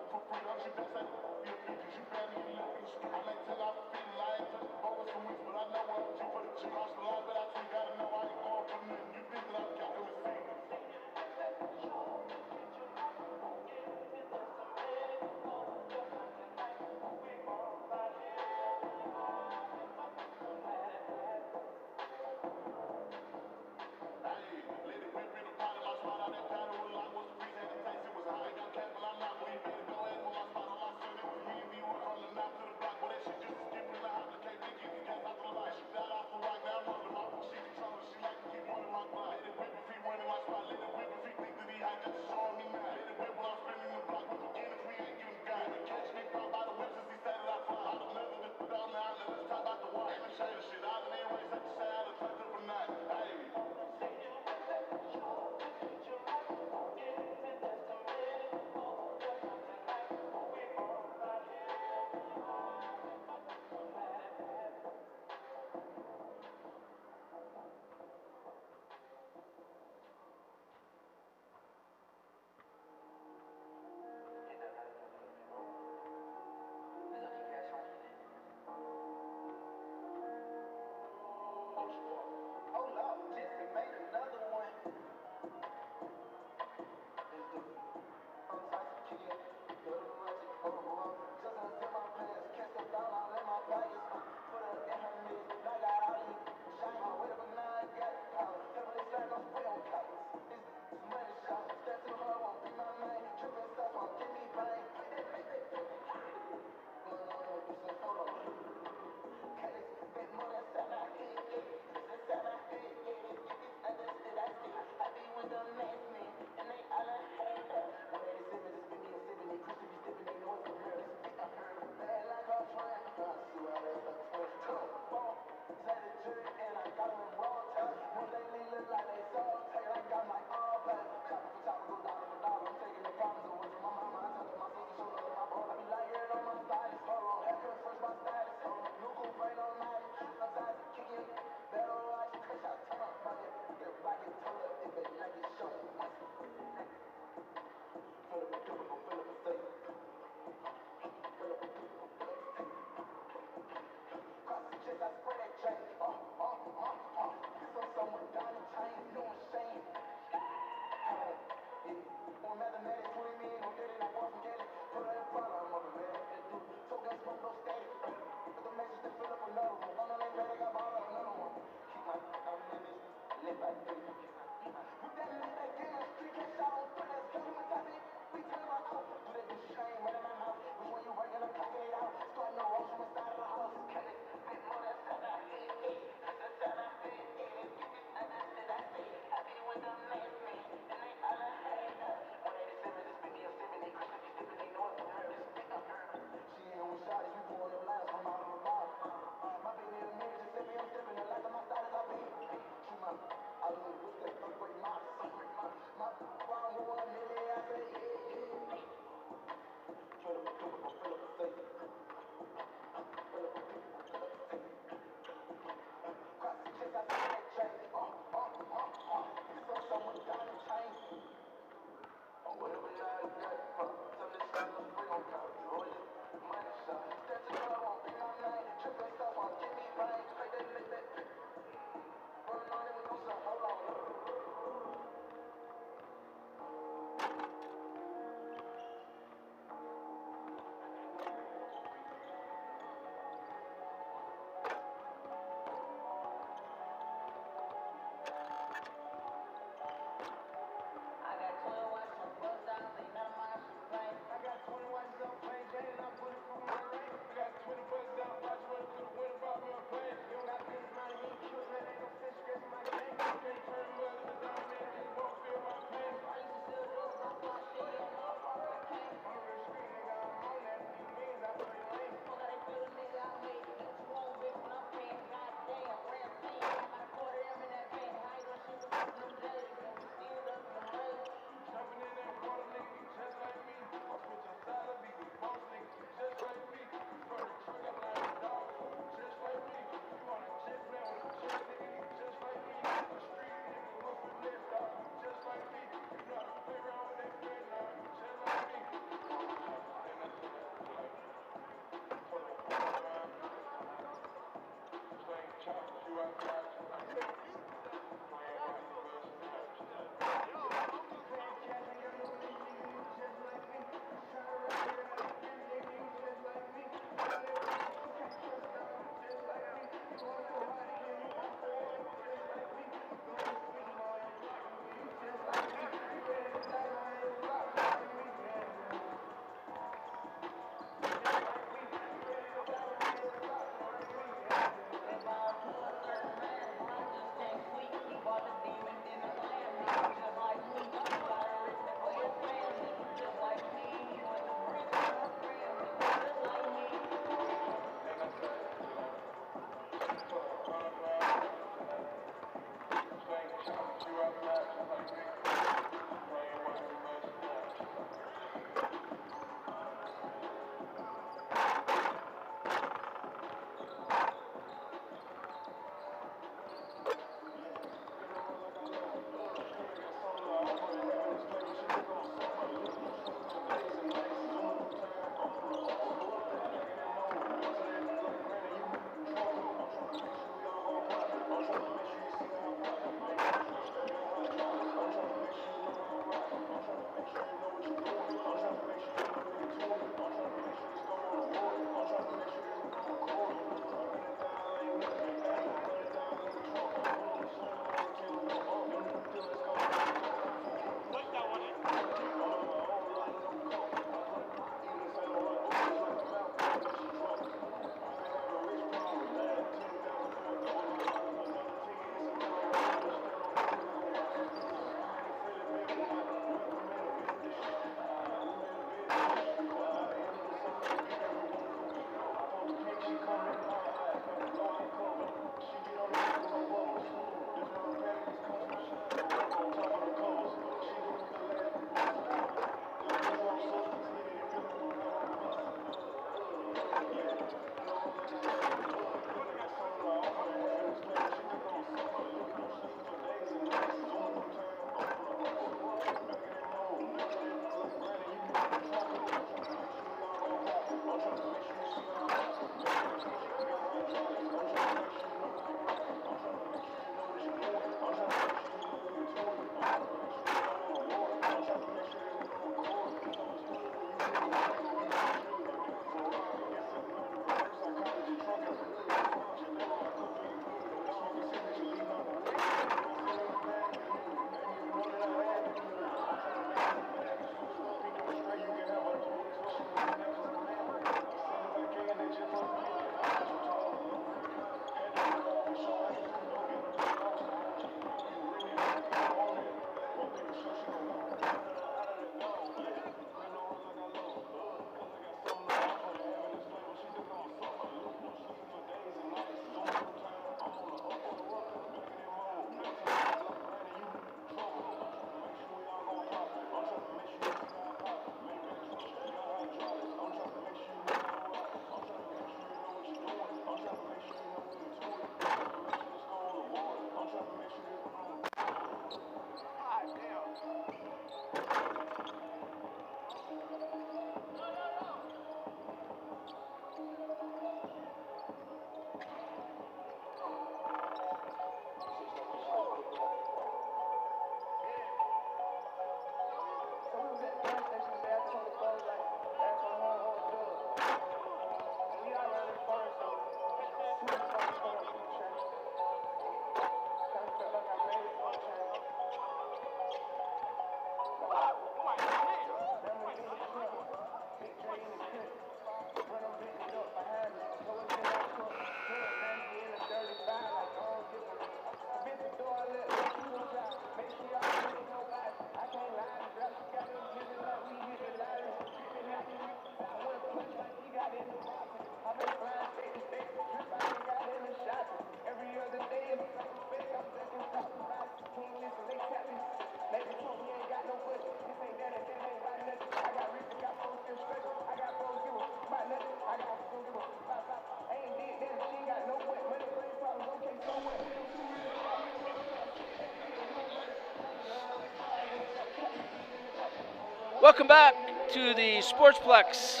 Welcome back to the Sportsplex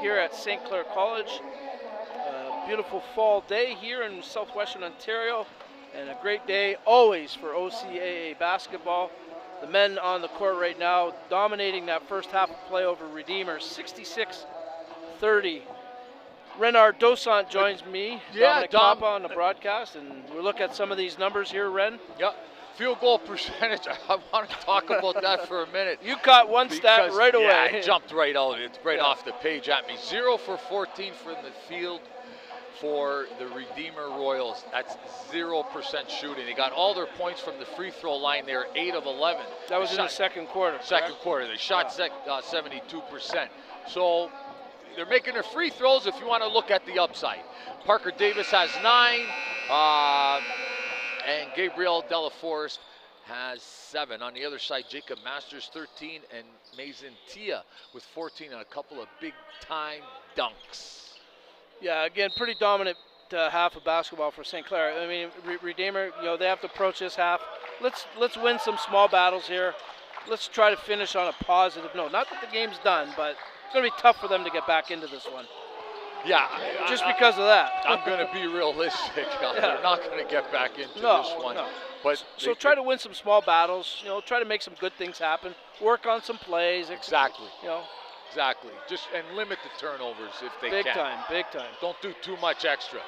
here at St. Clair College. A beautiful fall day here in southwestern Ontario, and a great day always for OCAA basketball. The men on the court right now dominating that first half of play over Redeemers, 66-30. Renard Dosant joins me, Dominic Papa on the broadcast, and we'll look at some of these numbers here, Ren. Yep. Field goal percentage, I want to talk about that for a minute. You caught one stat right away. Yeah, it jumped right out. It's right off the page at me. 0 for 14 from the field for the Redeemer Royals. That's 0% shooting. They got all their points from the free throw line there, 8 of 11. That was in the second quarter. Second quarter. They shot 72%. So they're making their free throws if you want to look at the upside. Parker Davis has 9. And Gabriel Delaforest has 7. On the other side, Jacob Masters 13 and Mason Tia with 14 and a couple of big-time dunks. Yeah, again, pretty dominant half of basketball for St. Clair. I mean, Redeemer, they have to approach this half. Let's win some small battles here. Let's try to finish on a positive note. Not that the game's done, but it's going to be tough for them to get back into this one. Yeah, just because of that. I'm going to be realistic. They're not going to get back into this one. No. But so try to win some small battles. Try to make some good things happen. Work on some plays. Exactly. Exactly. Just and limit the turnovers if they can. Big time. Don't do too much extra.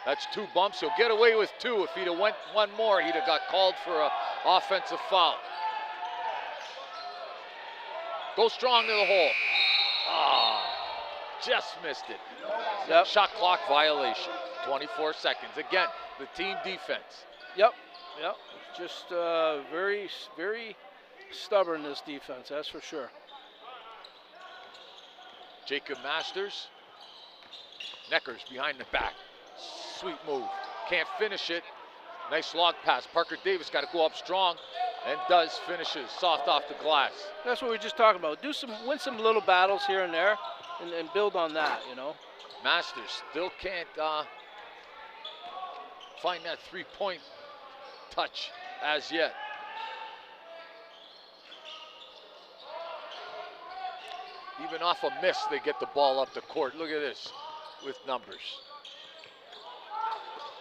That's 2 bumps. He'll get away with 2. If he'd have went 1 more, he'd have got called for an offensive foul. Go strong to the hole. Just missed it. Yep. Shot clock violation. 24 seconds. Again, the team defense. Yep. Just very, very stubborn, this defense, that's for sure. Jacob Masters. Neckers behind the back. Sweet move. Can't finish it. Nice log pass. Parker Davis got to go up strong and does finishes. Soft off the glass. That's what we were just talking about. Win some little battles here and there. And build on that, Masters still can't find that 3-point touch as yet. Even off a miss, they get the ball up the court. Look at this with numbers.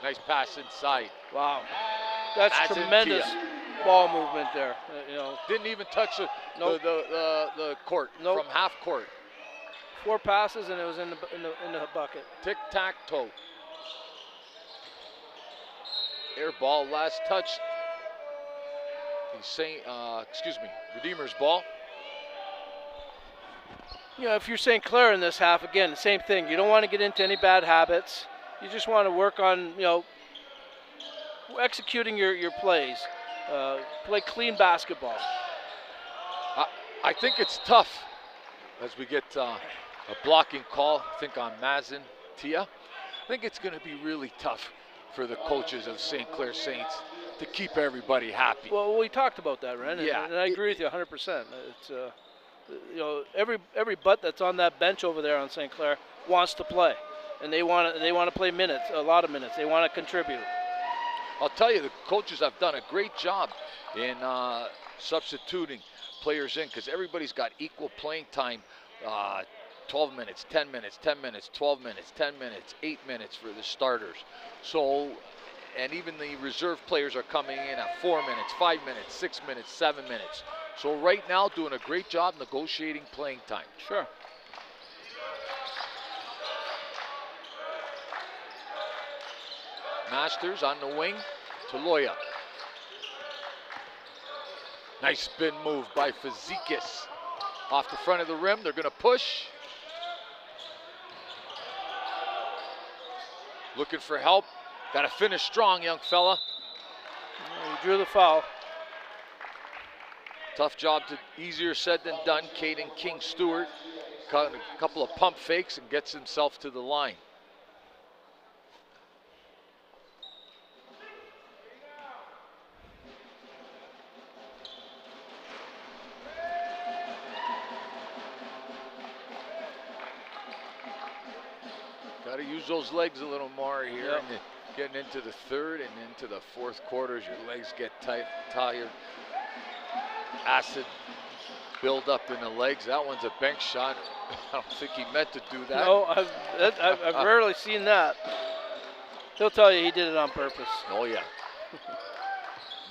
Nice pass inside. Wow. That's tremendous ball movement there. Didn't even touch the court from half court. 4 passes and it was in the bucket. Tic-tac-toe. Air ball, last touch. Redeemer's ball. If you're St. Clair in this half, again, the same thing. You don't want to get into any bad habits. You just want to work on, executing your plays. Play clean basketball. I think it's tough as we get a blocking call, I think, on Mazen Tia. I think it's going to be really tough for the coaches of St. Clair Saints to keep everybody happy. Well, we talked about that, Ren, yeah. And I agree with you 100%. It's every butt that's on that bench over there on St. Clair wants to play, and they want to play minutes, a lot of minutes. They want to contribute. I'll tell you, the coaches have done a great job in substituting players in because everybody's got equal playing time. 12 minutes, 10 minutes, 10 minutes, 12 minutes, 10 minutes, 8 minutes for the starters. So, and even the reserve players are coming in at 4 minutes, 5 minutes, 6 minutes, 7 minutes. So right now, doing a great job negotiating playing time. Sure. Masters on the wing to Loya. Nice spin move by Fazikis. Off the front of the rim, they're going to push. Looking for help. Got to finish strong, young fella. He drew the foul. Tough job, easier said than done. Caden King Stewart caught a couple of pump fakes and gets himself to the line. Got to use those legs a little more here. Yep. And getting into the third and into the fourth quarters, your legs get tired. Acid build up in the legs. That one's a bank shot. I don't think he meant to do that. No, I've rarely seen that. He'll tell you he did it on purpose. Oh, yeah.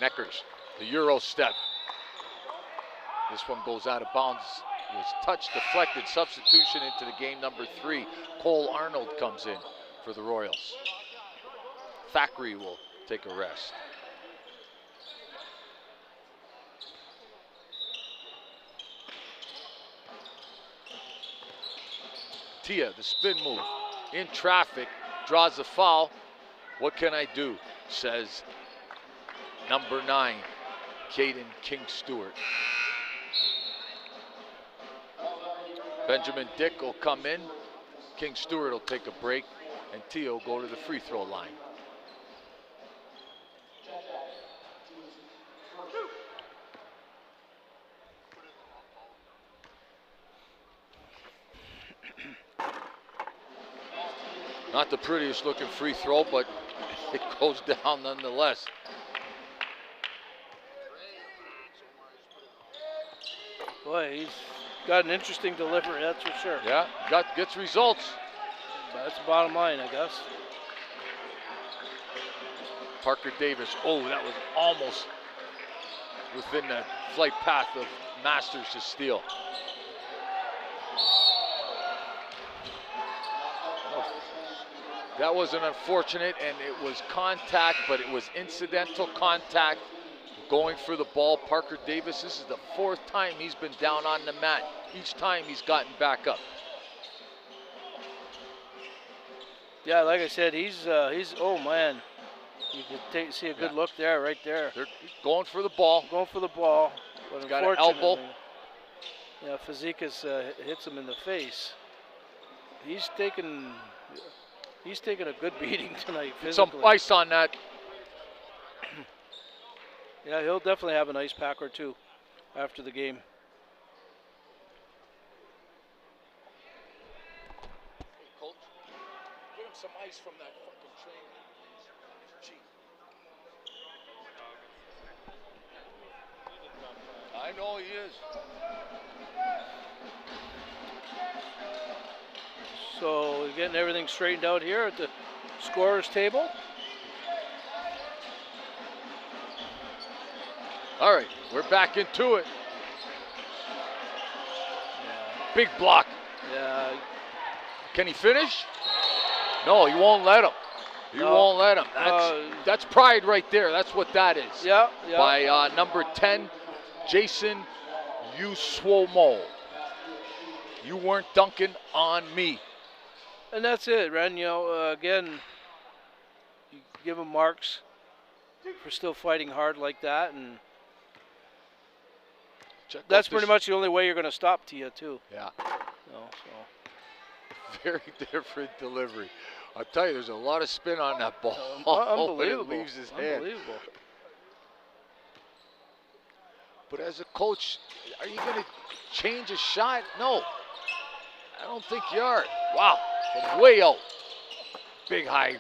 Neckers, the Euro step. This one goes out of bounds. It was touch deflected. Substitution into the game number 3. Cole Arnold comes in for the Royals. Thackeray will take a rest. Tia, the spin move, in traffic, draws the foul. What can I do? Says number 9, Caden King Stewart. Benjamin Dick will come in. King Stewart will take a break, and Tia will go to the free throw line. Not the prettiest looking free throw, but it goes down nonetheless. Boy, he's got an interesting delivery, that's for sure. Yeah, gets results. That's the bottom line, I guess. Parker Davis, oh, that was almost within the flight path of Masters to steal. That was an unfortunate, and it was contact, but it was incidental contact. Going for the ball, Parker Davis, this is the 4th time he's been down on the mat. Each time he's gotten back up. Yeah, like I said, he's oh man. You can see a good look there, right there. They're going for the ball. Going for the ball. But he's got an elbow. Yeah, Fazekas hits him in the face. He's taking a good beating tonight physically. Some ice on that. Yeah, he'll definitely have an ice pack or two after the game. Hey, Coach, get him some ice from that fucking train. It's cheap. I know he is. So we're getting everything straightened out here at the scorer's table. All right, we're back into it. Yeah. Big block. Yeah. Can he finish? No, he won't let him. He won't let him. That's pride right there. That's what that is. Yeah. By number 10, Jason Uswomo. You weren't dunking on me. And that's it, Ren. You know, again, you give him marks for still fighting hard like that, and that's pretty much the only way you're going to stop Tia, too. Yeah. So. Very different delivery. I'll tell you, there's a lot of spin on that ball. Unbelievable. It leaves his hand. Unbelievable. But as a coach, are you going to change a shot? No. I don't think you are. Wow. From way out. Big high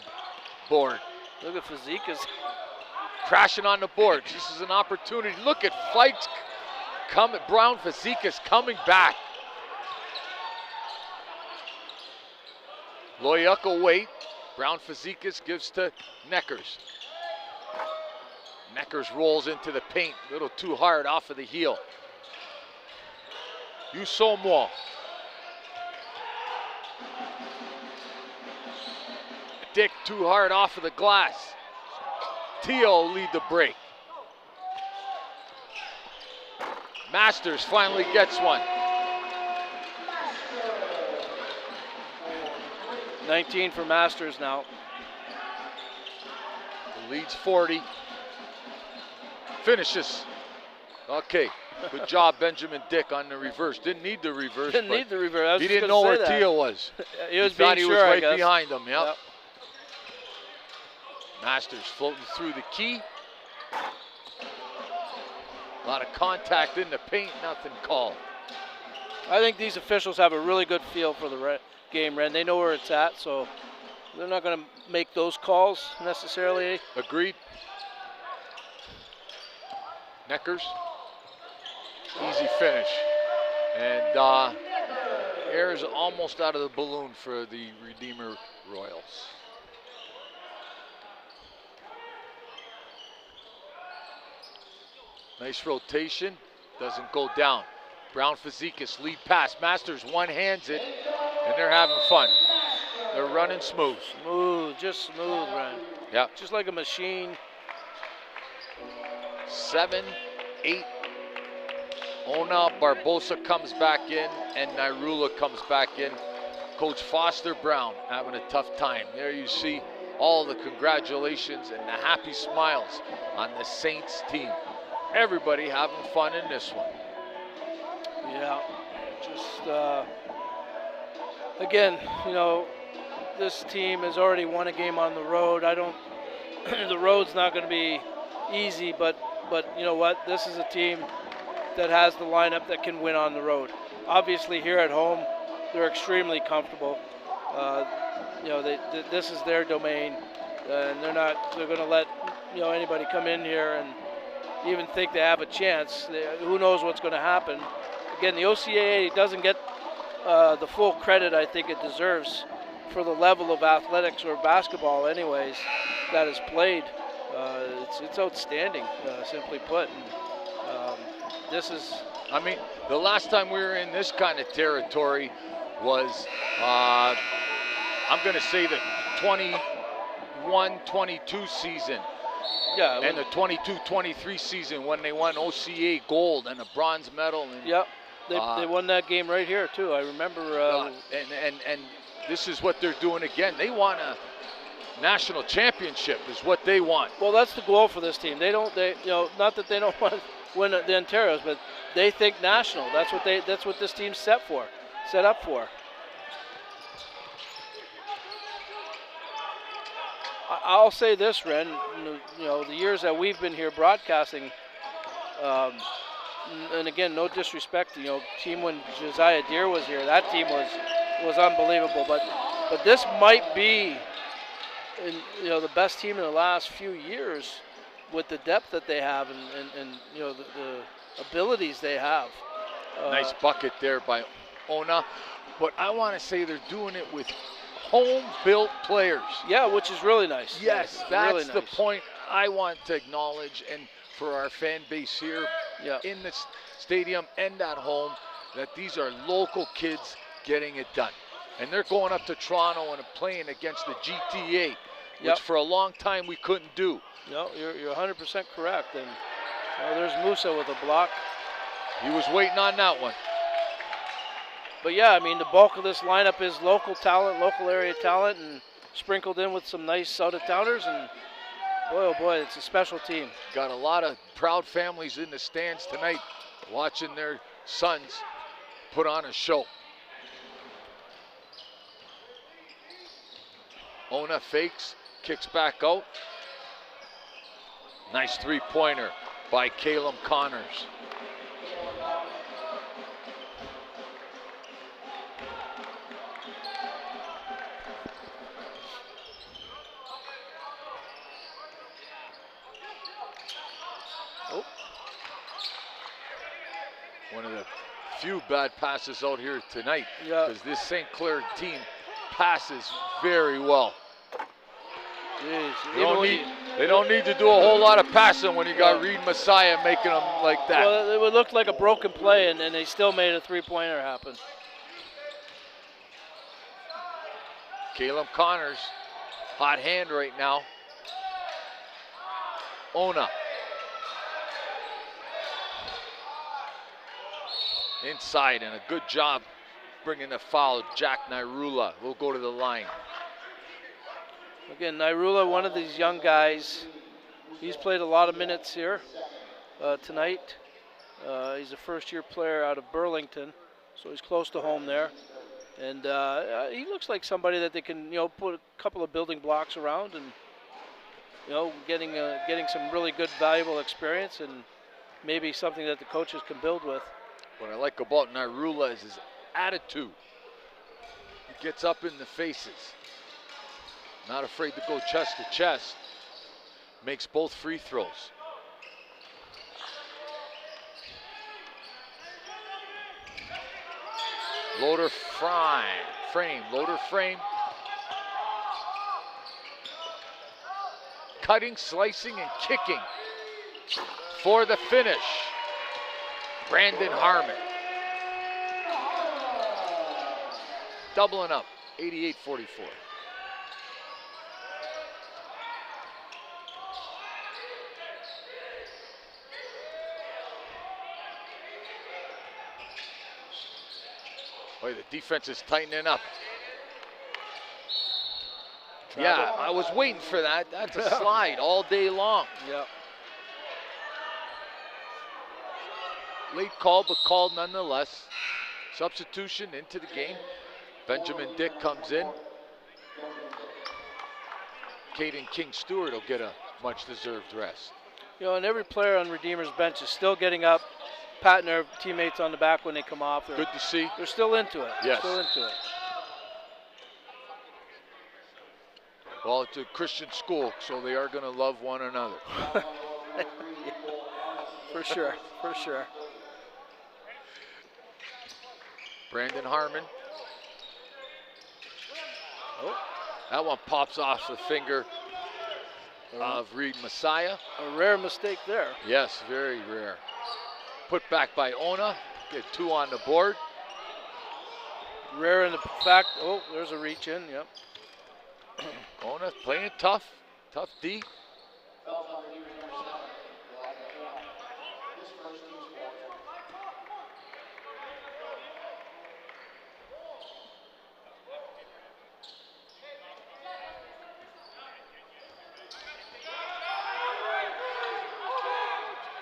board. Look at Fazekas. Crashing on the boards. This is an opportunity. Look at fights coming. Brown Fazekas coming back. Loyuk will wait. Brown Fazekas gives to Neckers. Neckers rolls into the paint. A little too hard off of the heel. Usomo. Dick too hard off of the glass. Tio lead the break. Masters finally gets one. 19 for Masters now. The lead's 40. Finishes. Okay, good job, Benjamin Dick, on the reverse. Didn't need the reverse. Didn't need the reverse. He didn't know where Tio was. He was thought he was sure, right behind him. Yep. Masters floating through the key. A lot of contact in the paint, nothing called. I think these officials have a really good feel for the game, Ren. They know where it's at, so they're not going to make those calls necessarily. Agreed. Neckers. Easy finish. And air is almost out of the balloon for the Redeemer Royals. Nice rotation, doesn't go down. Brown Fazekas, lead pass. Masters one-hands it, and they're having fun. They're running smooth. Smooth, just smooth run. Yeah. Just like a machine. 7, 8. Ona Barbosa comes back in, and Nairula comes back in. Coach Foster Brown having a tough time. There you see all the congratulations and the happy smiles on the Saints team. Everybody having fun in this one. Yeah, just again, you know, this team has already won a game on the road. The road's not going to be easy, but you know what? This is a team that has the lineup that can win on the road. Obviously, here at home, they're extremely comfortable. You know, this is their domain, and they're going to let, you know, anybody come in here and even think they have a chance. Who knows what's going to happen? Again, the OCAA doesn't get the full credit I think it deserves for the level of athletics or basketball, anyways, that is played. It's outstanding, simply put. And, this is. I mean, the last time we were in this kind of territory was, I'm going to say the 21-22 season. Yeah. And the 22-23 season when they won OCAA gold and a bronze medal. And, yep. They won that game right here too. I remember. And this is what they're doing again. They want a national championship is what they want. Well, that's the goal for this team. You know, not that they don't want to win the Ontario's, but they think national. That's what this team's set up for. I'll say this, Ren. You know, the years that we've been here broadcasting, and again, no disrespect, you know, team when Josiah Deere was here, that team was unbelievable. But this might be, you know, the best team in the last few years with the depth that they have and you know the abilities they have. Nice bucket there by Ona, but I want to say they're doing it with home-built players. Yeah, which is really nice. Yes, that's really the nice. point I want to acknowledge, and for our fan base here in the stadium and at home, that these are local kids getting it done. And they're going up to Toronto and playing against the GTA, which for a long time we couldn't do. No, you're 100% correct. And there's Musa with a block. He was waiting on that one. But yeah, I mean, the bulk of this lineup is local talent, local area talent, and sprinkled in with some nice out-of-towners. And boy, oh boy, it's a special team. Got a lot of proud families in the stands tonight watching their sons put on a show. Ona fakes, kicks back out. Nice three-pointer by Caleb Connors. One of the few bad passes out here tonight, because this St. Clair team passes very well. Jeez. They don't need to do a whole lot of passing when you got Reed Messiah making them like that. Well, it would look like a broken play, and they still made a three-pointer happen. Caleb Connors, hot hand right now. Ona. Inside, and a good job bringing the foul. Jack Nairula will go to the line. Again, Nairula, one of these young guys. He's played a lot of minutes here tonight. He's a first-year player out of Burlington, so he's close to home there. And he looks like somebody that they can, you know, put a couple of building blocks around, and you know, getting some really good, valuable experience, and maybe something that the coaches can build with. What I like about Nairula is his attitude. He gets up in the faces. Not afraid to go chest to chest. Makes both free throws. Loader frame. Loader frame. Cutting, slicing, and kicking for the finish. Brandon Harmon. Doubling up, 88-44. Boy, the defense is tightening up. Yeah, I was waiting for that. That's a slide all day long. Yep. Late call, but called nonetheless. Substitution into the game. Benjamin Dick comes in. Caden King-Stewart will get a much-deserved rest. You know, and every player on Redeemer's bench is still getting up, patting their teammates on the back when they come off. Good to see. They're still into it. Yes. Still into it. Well, it's a Christian school, so they are going to love one another. For sure, for sure. Brandon Harmon. Oh. That one pops off the finger of Reed Messiah. A rare mistake there. Yes, very rare. Put back by Ona. Get 2 on the board. Rare in the fact, oh, there's a reach in, yep. Ona playing tough. Tough D.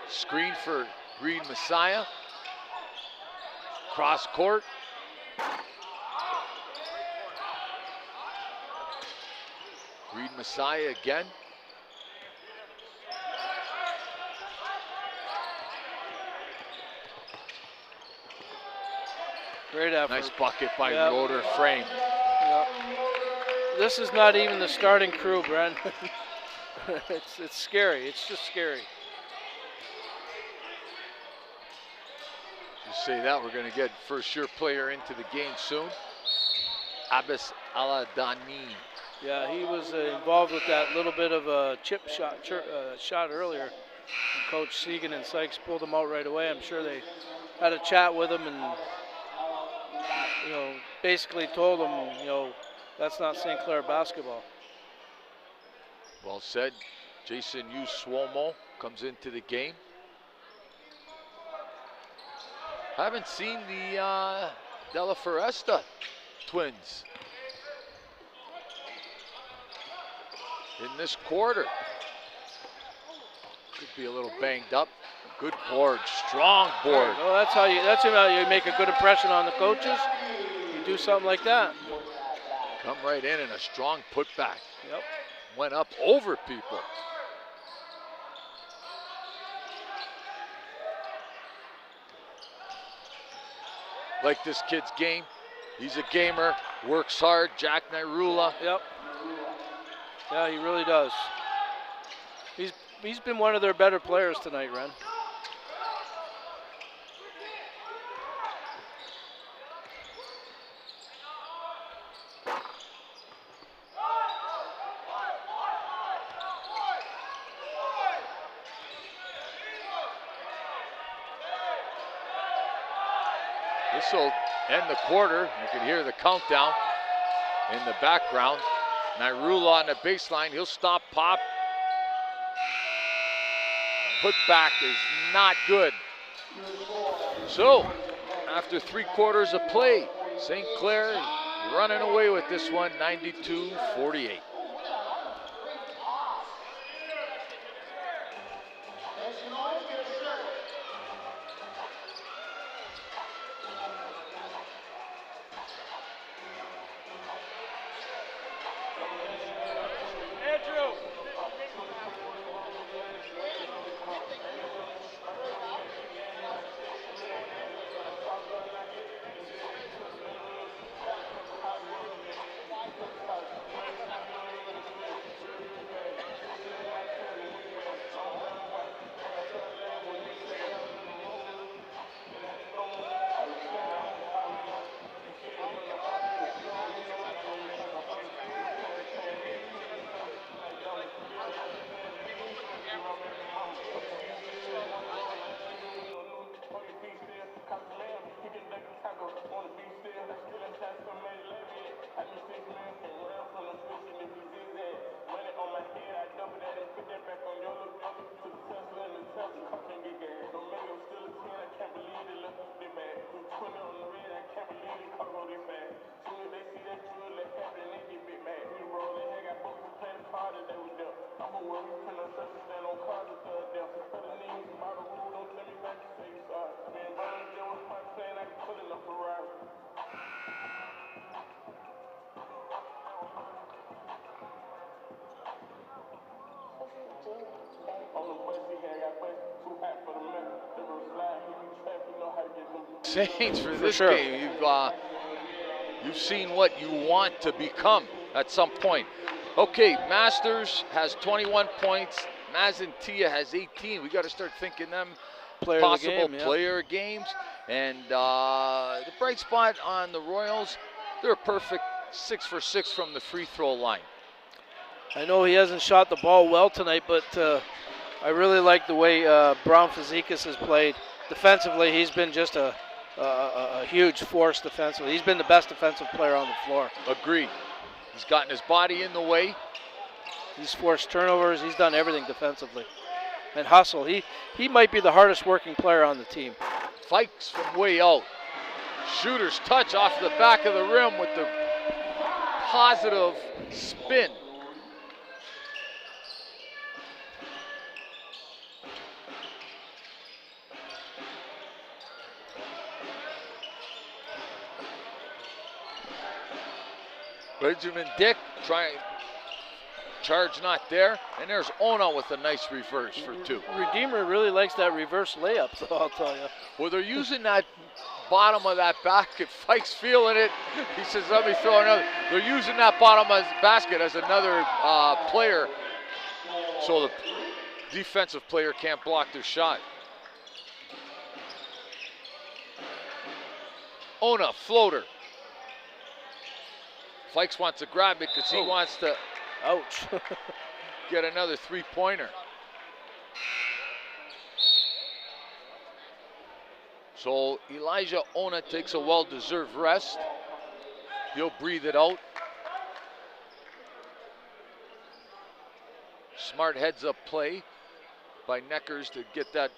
Screen for Reed Messiah. Cross court. Reed Messiah again. Great effort. Nice bucket by Yep. Loader Frame. Yep. This is not even the starting crew, Brent. It's scary. It's just scary. You say that, we're going to get first year player into the game soon. Abbas Aladani. Yeah, he was involved with that little bit of a chip shot earlier. And Coach Segan and Sykes pulled him out right away. I'm sure they had a chat with him and, you know, basically told him, you know, that's not St. Clair basketball. Well said. Jason Usuomo comes into the game. Haven't seen the Della Foresta twins in this quarter. Could be a little banged up. Good board, strong board. Well, that's how you make a good impression on the coaches. You do something like that. Come right in and a strong putback. Yep. Went up over people. Like this kid's game. He's a gamer, works hard. Jack Nairula. Yep. Yeah, he really does. He's been one of their better players tonight, Ren. This will end the quarter. You can hear the countdown in the background. Nairula on the baseline. He'll stop pop. Putback is not good. So, after 3 quarters of play, St. Clair running away with this one, 92-48. Saints for this sure. game, you've seen what you want to become at some point. Okay, Masters has 21 points. Mazantia has 18. We got to start thinking them possible player of games. And the bright spot on the Royals, they're a perfect 6 for 6 from the free throw line. I know he hasn't shot the ball well tonight, but I really like the way Brown Fazekas has played. Defensively, he's been just a huge force defensively. He's been the best defensive player on the floor. Agreed. He's gotten his body in the way. He's forced turnovers. He's done everything defensively. And hustle. He might be the hardest working player on the team. Fikes from way out. Shooter's touch off the back of the rim with the positive spin. Benjamin Dick trying, charge not there, and there's Ona with a nice reverse for 2. Redeemer really likes that reverse layup, so I'll tell you. Well, they're using that bottom of that basket. Fike's feeling it. He says, let me throw another. They're using that bottom of the basket as another player, so the defensive player can't block their shot. Ona, floater. Fikes wants to grab it because he wants to get another 3-pointer. So Elijah Ona takes a well-deserved rest. He'll breathe it out. Smart heads-up play by Neckers to get that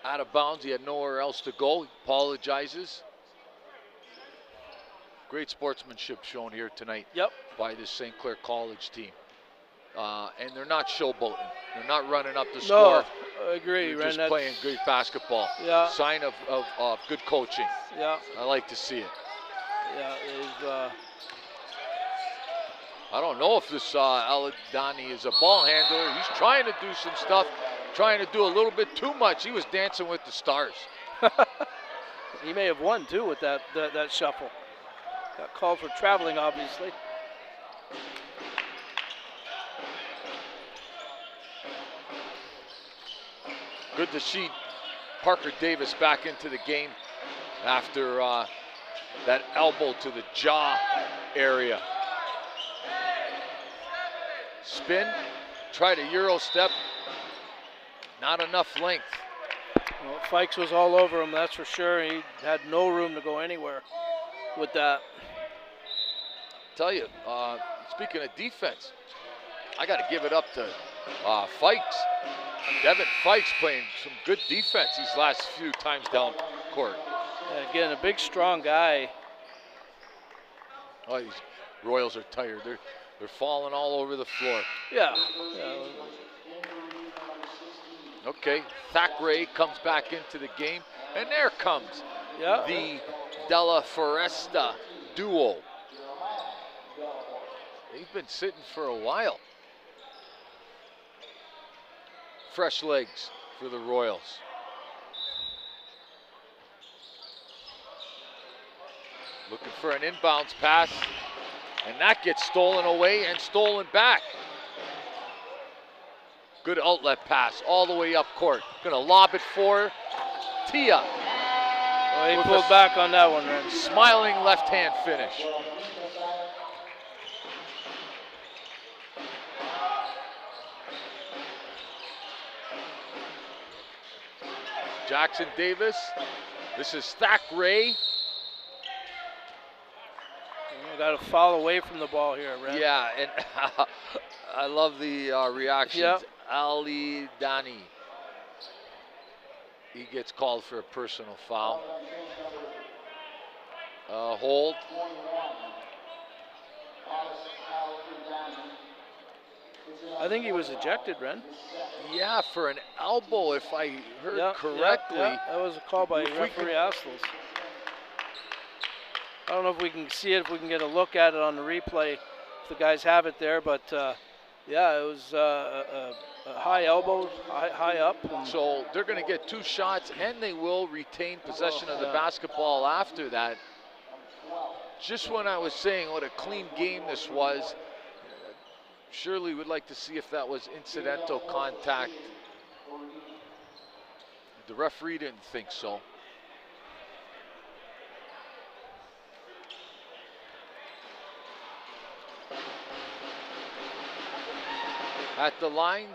out of bounds. He had nowhere else to go. He apologizes. Great sportsmanship shown here tonight by this St. Clair College team. And they're not showboating. They're not running up the score. No, I agree. They're just playing great basketball. Yeah. Sign of good coaching. Yeah. I like to see it. Yeah. I don't know if this Aladani is a ball handler. He's trying to do some stuff, trying to do a little bit too much. He was dancing with the stars. He may have won, too, with that shuffle. Got called for traveling, obviously. Good to see Parker Davis back into the game after that elbow to the jaw area. Spin, tried a Euro step, not enough length. Well, Fikes was all over him, that's for sure. He had no room to go anywhere with that. Tell you, speaking of defense, I got to give it up to Fikes. Devin Fikes playing some good defense these last few times down court. Again, a big, strong guy. Oh, these Royals are tired. They're falling all over the floor. Yeah. Okay, Thackeray comes back into the game, and there comes the Della Foresta duo. They've been sitting for a while. Fresh legs for the Royals. Looking for an inbounds pass, and that gets stolen away and stolen back. Good outlet pass all the way up court. Gonna lob it for Tia. Well, he pulled back on that one, man. Smiling left-hand finish. Jackson Davis. This is Thackeray. Got to foul away from the ball here, Ren. Yeah, and I love the reactions. Yep. Ali Dani. He gets called for a personal foul. Hold. I think he was ejected, Ren. Yeah, for an elbow, if I heard correctly. Yeah. That was a call by referee Astles. I don't know if we can see it, if we can get a look at it on the replay, if the guys have it there, but Yeah, it was a high elbow, high up. And So they're going to get 2 shots, and they will retain possession of the basketball after that. Just when I was saying what a clean game this was, Shirley would like to see if that was incidental contact. The referee didn't think so. At the line,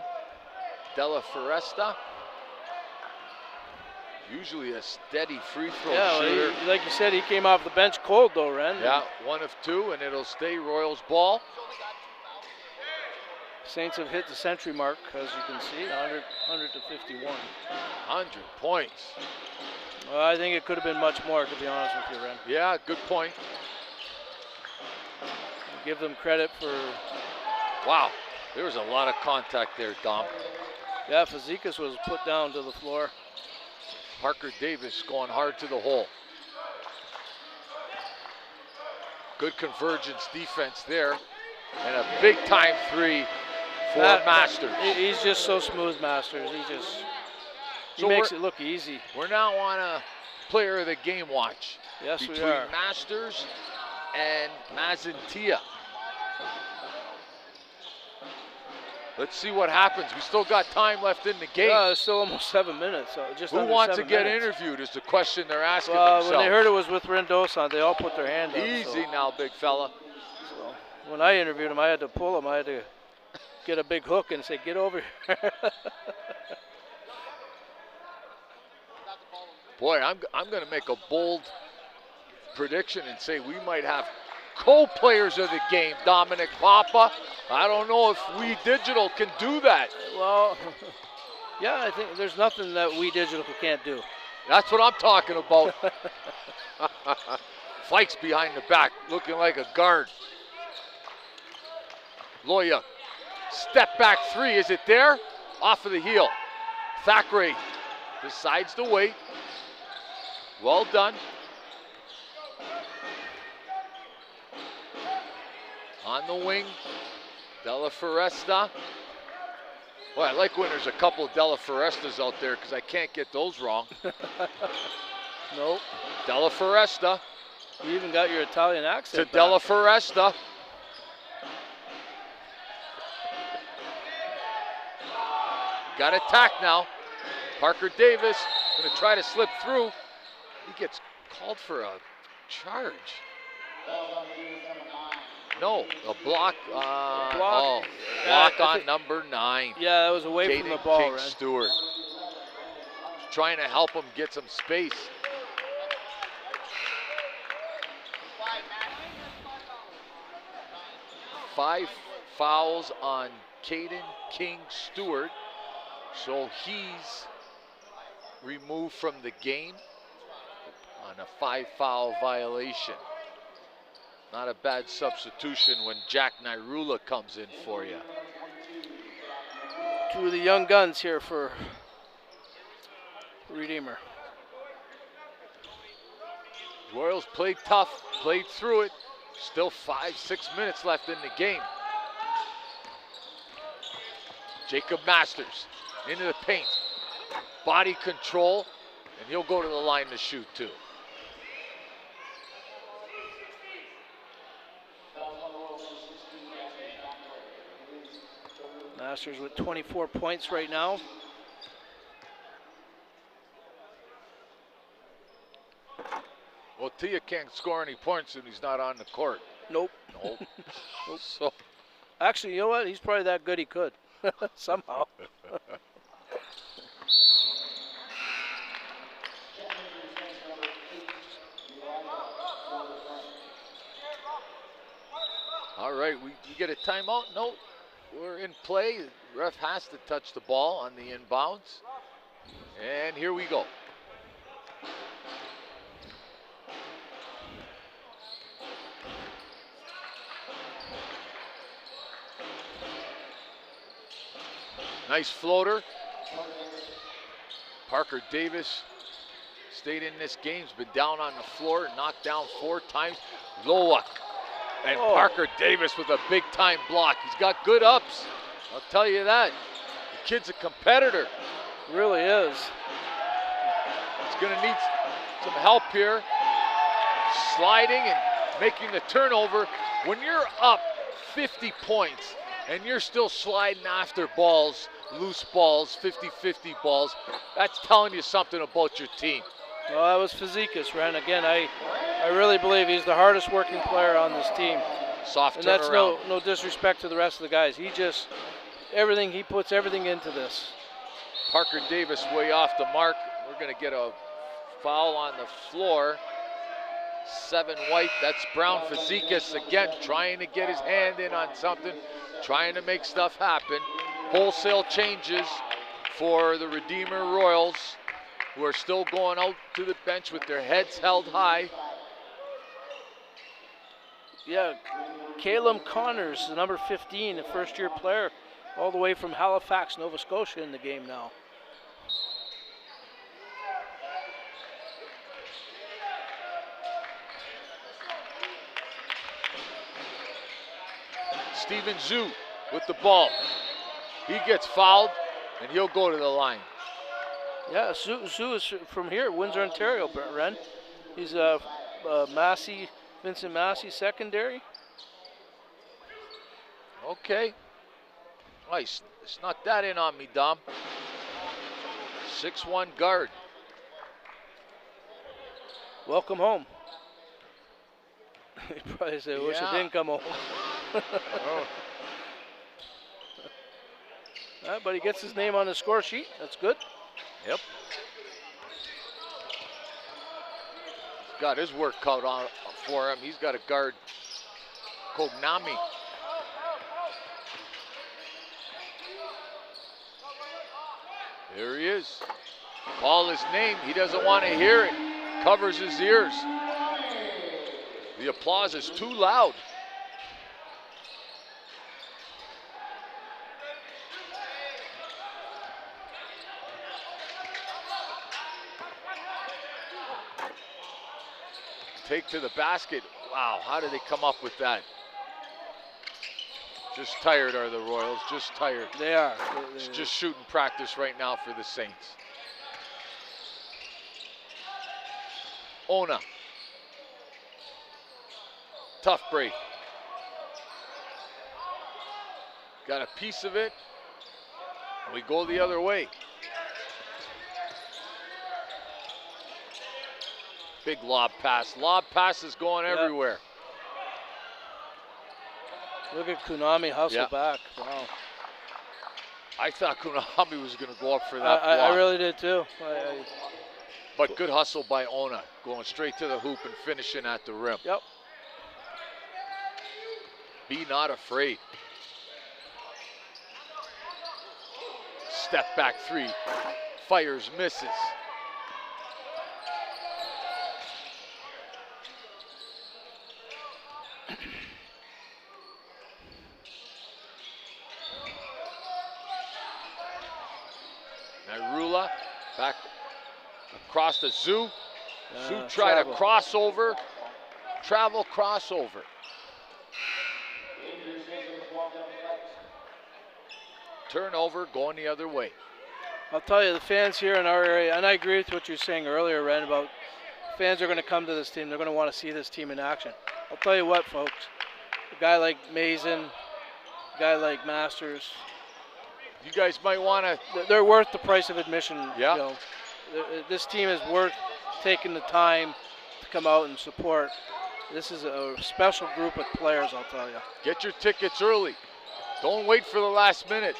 Della Foresta. Usually a steady free throw shooter. Well, like you said, he came off the bench cold though, Ren. Yeah, 1 of 2, and it'll stay Royals ball. Saints have hit the century mark, as you can see, 100 to 51. 100 points. Well, I think it could have been much more, to be honest with you, Ren. Yeah, good point. Give them credit for... Wow, there was a lot of contact there, Dom. Yeah, Fazekas was put down to the floor. Parker Davis going hard to the hole. Good convergence defense there. And a big time 3 for Masters. He's just so smooth, Masters. He makes it look easy. We're now on a player of the game watch. Yes, we between are. Masters and Mazentia. Let's see what happens. We still got time left in the game. Yeah, it's still almost 7 minutes. So just Who under wants to 7 get minutes. interviewed is the question they're asking themselves. When they heard it was with Rendosa, they all put their hand up. Easy now, big fella. So when I interviewed him, I had to pull him. I had to get a big hook and say, "Get over here." Boy, I'm going to make a bold prediction and say we might have co-players of the game. Dominic Papa. I don't know if We Digital can do that. Well, yeah, I think there's nothing that We Digital can't do. That's what I'm talking about. Fikes behind the back, looking like a guard. Loya, step back 3, is it there? Off of the heel. Thackeray decides to wait. Well done. On the wing, Della Foresta. Well, I like when there's a couple of Della Forestas out there because I can't get those wrong. Nope. Della Foresta. You even got your Italian accent. To Della Foresta. Got attacked now. Parker Davis going to try to slip through. He gets called for a charge. No, a block. Block on number 9. Yeah, that was away from the ball, King right? Stewart. Trying to help him get some space. Five fouls on Caden King Stewart. So he's removed from the game on a 5-foul violation. Not a bad substitution when Jack Nairula comes in for you. 2 of the young guns here for Redeemer. Royals played tough, played through it. Still 5-6 minutes left in the game. Jacob Masters into the paint. Body control, and he'll go to the line to shoot too. Masters with 24 points right now. Well, Tia can't score any points when he's not on the court. Nope. Nope. Nope. So Actually, you know what? He's probably that good he could. Somehow. all right, we get a timeout? No, we're in play. The ref has to touch the ball on the inbounds. And here we go. Nice floater. Parker Davis stayed in this game. He's been down on the floor, knocked down 4 times. Loak And Parker Davis with a big-time block. He's got good ups. I'll tell you that. The kid's a competitor. Really is. He's going to need some help here. Sliding and making the turnover. When you're up 50 points and you're still sliding after balls, loose balls, 50-50 balls, that's telling you something about your team. Well, that was Fazekas, Ren. Again, I really believe he's the hardest working player on this team. Soft and turnaround. That's no disrespect to the rest of the guys. He puts everything into this. Parker Davis way off the mark. We're going to get a foul on the floor. 7 white, that's Brown. Fazekas again trying to get his hand in on something, trying to make stuff happen. Wholesale changes for the Redeemer Royals, who are still going out to the bench with their heads held high. Yeah, Caleb Connors, the number 15, a first-year player, all the way from Halifax, Nova Scotia in the game now. Steven Zhu with the ball. He gets fouled, and he'll go to the line. Yeah, Zhu is from here, Windsor, Ontario, Ren. He's Vincent Massey secondary. Okay. Nice. It's not that in on me, Dom. 6'1" guard. Welcome home. He probably said, wish I didn't come home. But he gets his name on the score sheet. That's good. Yep. He's got his work cut on for him. He's got to guard Kognami. There he is. Call his name. He doesn't want to hear it. Covers his ears. The applause is too loud. Take to the basket. Wow, how did they come up with that? Just tired are the Royals, just tired. They are. It's just shooting practice right now for the Saints. Ona. Tough break. Got a piece of it. We go the other way. Big lob pass. Lob passes going everywhere. Look at Kunami hustle back. Wow. I thought Kunami was going to go up for that block. I really did too. But good hustle by Ona, going straight to the hoop and finishing at the rim. Yep. Be not afraid. Step back three. Fires, misses. Nairula back across the Zhu. Zhu tried a crossover. Travel crossover. Turnover going the other way. I'll tell you, the fans here in our area, and I agree with what you were saying earlier, Ren, about fans are going to come to this team. They're going to want to see this team in action. I'll tell you what, folks. A guy like Mason, a guy like Masters. You guys might want to. They're worth the price of admission. Yeah. You know, this team is worth taking the time to come out and support. This is a special group of players, I'll tell you. Get your tickets early. Don't wait for the last minute.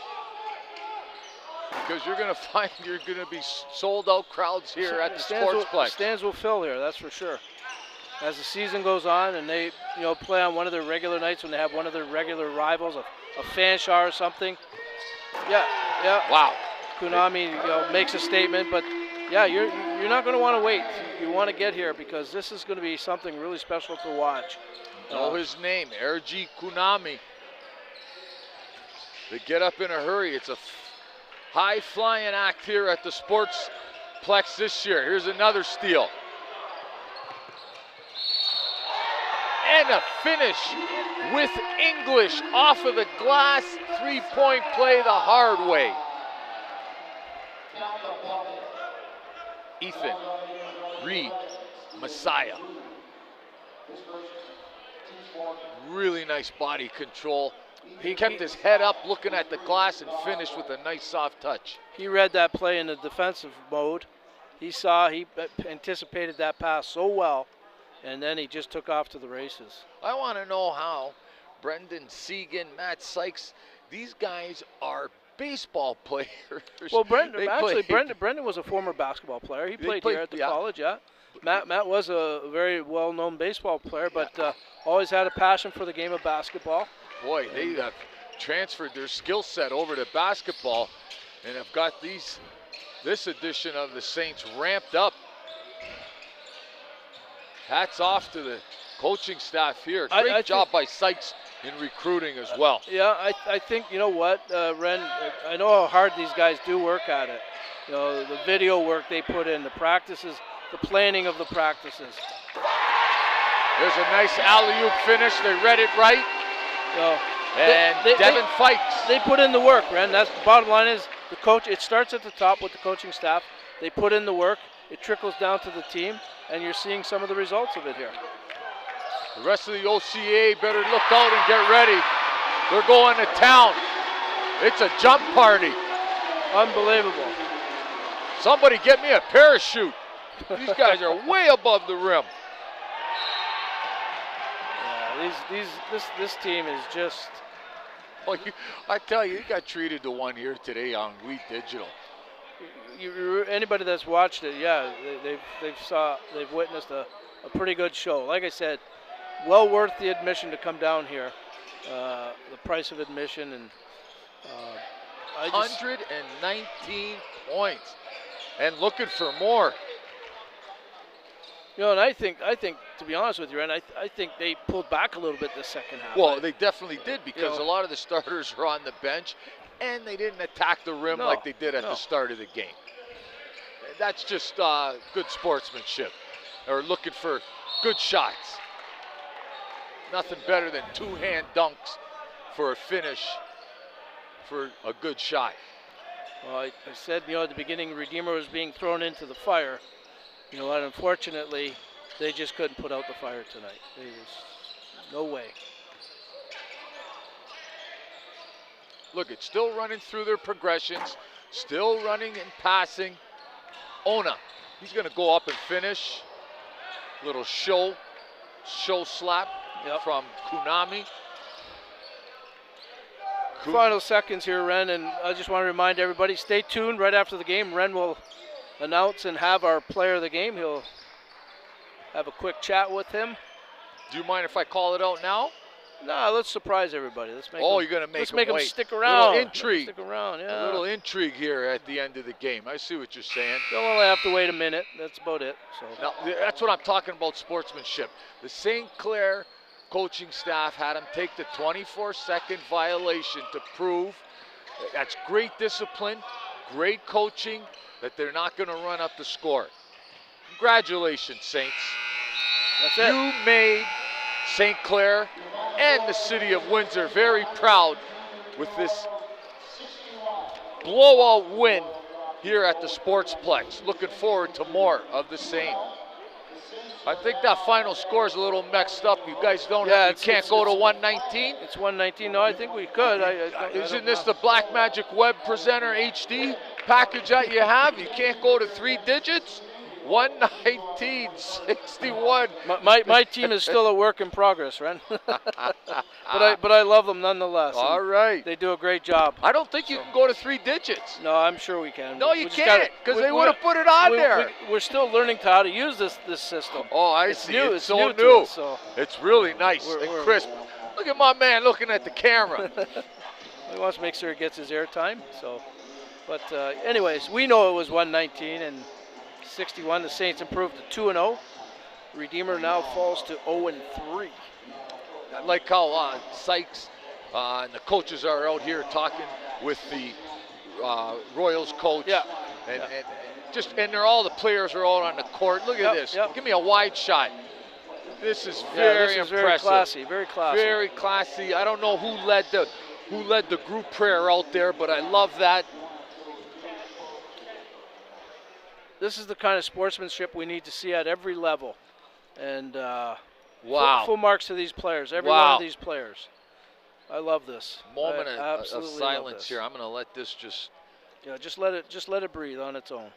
Because you're going to find you're going to be sold out crowds here at the Sportsplex. Stands will fill here, that's for sure. As the season goes on and they play on one of their regular nights when they have one of their regular rivals, a Fanshawe or something. Yeah. Wow. Kunami makes a statement, but yeah, you're not going to want to wait. You want to get here because this is going to be something really special to watch. Know his name, RG Kunami. They get up in a hurry. It's a high-flying act here at the Sportsplex this year. Here's another steal. And a finish with English off of the glass. 3-point play the hard way. Ethan Reed, Messiah. Really nice body control. He kept his head up looking at the glass and finished with a nice soft touch. He read that play in the defensive mode. He anticipated that pass so well, and then he just took off to the races. I want to know how Brendan Segan, Matt Sykes, these guys are baseball players. Well, Brendan was a former basketball player. He played here at the college, yeah. Matt was a very well-known baseball player, but always had a passion for the game of basketball. Boy, they have transferred their skill set over to basketball and have got this edition of the Saints ramped up. Hats off to the coaching staff here. Great job by Sykes in recruiting as well. Yeah, I think, you know what, Ren, I know how hard these guys do work at it. You know, the video work they put in, the practices, the planning of the practices. There's a nice alley-oop finish. They read it right. So, Devin fights. They put in the work, Ren. That's the bottom line is the coach. It starts at the top with the coaching staff. They put in the work. It trickles down to the team, and you're seeing some of the results of it here. The rest of the OCAA better look out and get ready. They're going to town. It's a jump party. Unbelievable. Somebody get me a parachute. These guys are way above the rim. Yeah, this team is just. Well, I tell you, you got treated to one here today on We Digital. Anybody that's watched it, yeah, they've witnessed a pretty good show. Like I said, well worth the admission to come down here. The price of admission, and 119 points, and looking for more. You know, and I think to be honest with you, and I think they pulled back a little bit the second half. Well, they definitely did, because a lot of the starters are on the bench, and they didn't attack the rim like they did at the start of the game. That's just good sportsmanship, or looking for good shots. Nothing better than two-hand dunks for a finish for a good shot. Well, I said, you know, at the beginning, Redeemer was being thrown into the fire. You know what, unfortunately, they just couldn't put out the fire tonight. There was no way. Look, it's still running through their progressions, still running and passing. Ona, he's going to go up and finish. Little show slap from Kunami. Final seconds here, Ren, and I just want to remind everybody, stay tuned. Right after the game, Ren will announce and have our player of the game. He'll have a quick chat with him. Do you mind if I call it out now? No, let's surprise everybody. Let's make you're going to make them stick around. A little intrigue. Stick around, yeah. A little intrigue here at the end of the game. I see what you're saying. They'll only have to wait a minute. That's about it. So now, that's what I'm talking about, sportsmanship. The St. Clair coaching staff had him take the 24-second violation to prove that's great discipline, great coaching, that they're not going to run up the score. Congratulations, Saints. That's it. You made St. Clair and the city of Windsor very proud with this blowout win here at the Sportsplex. Looking forward to more of the same. I think that final score is a little mixed up. You guys don't can't go to 119? It's 119. No, I think we could. Isn't this the Black Magic Web Presenter HD package that you have? You can't go to 3 digits? 119, 61. My team is still a work in progress, Ren. but I love them nonetheless. All right. They do a great job. I don't think you can go to 3 digits. No, I'm sure we can. No, you can't, because they would have put it on there. We're still learning how to use this system. Oh, I see. It's so new. Us, so it's really nice and crisp. Look at my man looking at the camera. He wants to make sure he gets his airtime. So, but anyways, we know it was 119 and 61. The Saints improved to 2-0. Redeemer now falls to 0-3. I like how Sykes and the coaches are out here talking with the Royals coach. Yeah. And they're all the players are out on the court. Look at this. Give me a wide shot. This is Yeah, very this is impressive. very classy, very classy. Very classy. I don't know who led the group prayer out there, but I love that. This is the kind of sportsmanship we need to see at every level. And Wow. full marks to these players, every Wow. one of these players. I love this. Moment I of absolutely love silence this. here. I'm going to let this just. Yeah, just let it breathe on its own.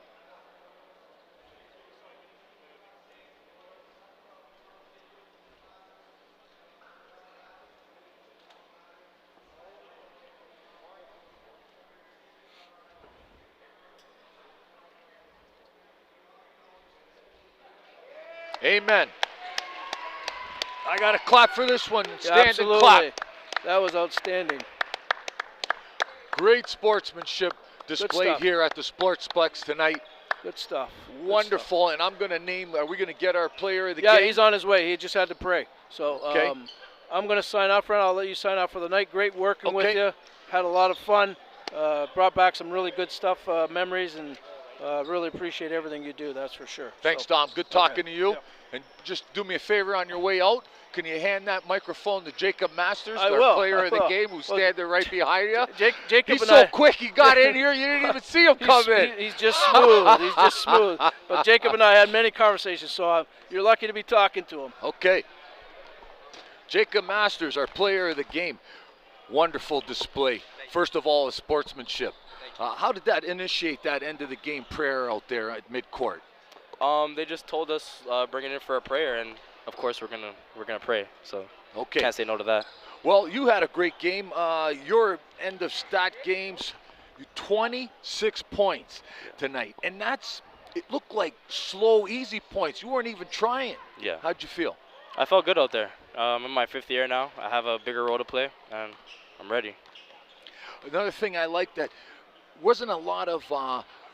Amen. I got to clap for this one. Yeah, Stand and absolutely. clap. That was outstanding. Great sportsmanship displayed stuff. here at the Sportsplex tonight. Good stuff. Good Wonderful. stuff. And I'm going to name, are we going to get our player of the Yeah, game? he's on his way. He just had to pray. So Okay. I'm going to sign off, Ren. I'll let you sign off for the night. Great working with Okay. you. Had a lot of fun. Brought back some really good stuff, memories, and really appreciate everything you do. That's for sure. Thanks, So, Tom. Good talking okay. to you. Yep. And just do me a favor on your way out. Can you hand that microphone to Jacob Masters, I our will. player I of the will. game, who's standing right behind you? Jacob He's and so I. quick. He got in here. You didn't even see him come in. He's just smooth. He's just smooth. But Jacob and I had many conversations, so you're lucky to be talking to him. Okay. Jacob Masters, our player of the game. Wonderful display. First of all, his sportsmanship. How did that initiate that end of the game prayer out there at midcourt? They just told us bring it in for a prayer, and of course we're gonna pray. So Okay. can't say no to that. Well, you had a great game. Your end of stat games, 26 points tonight, and it looked like slow, easy points. You weren't even trying. Yeah. How'd you feel? I felt good out there. I'm in my 5th year now. I have a bigger role to play, and I'm ready. Another thing I like that wasn't a lot of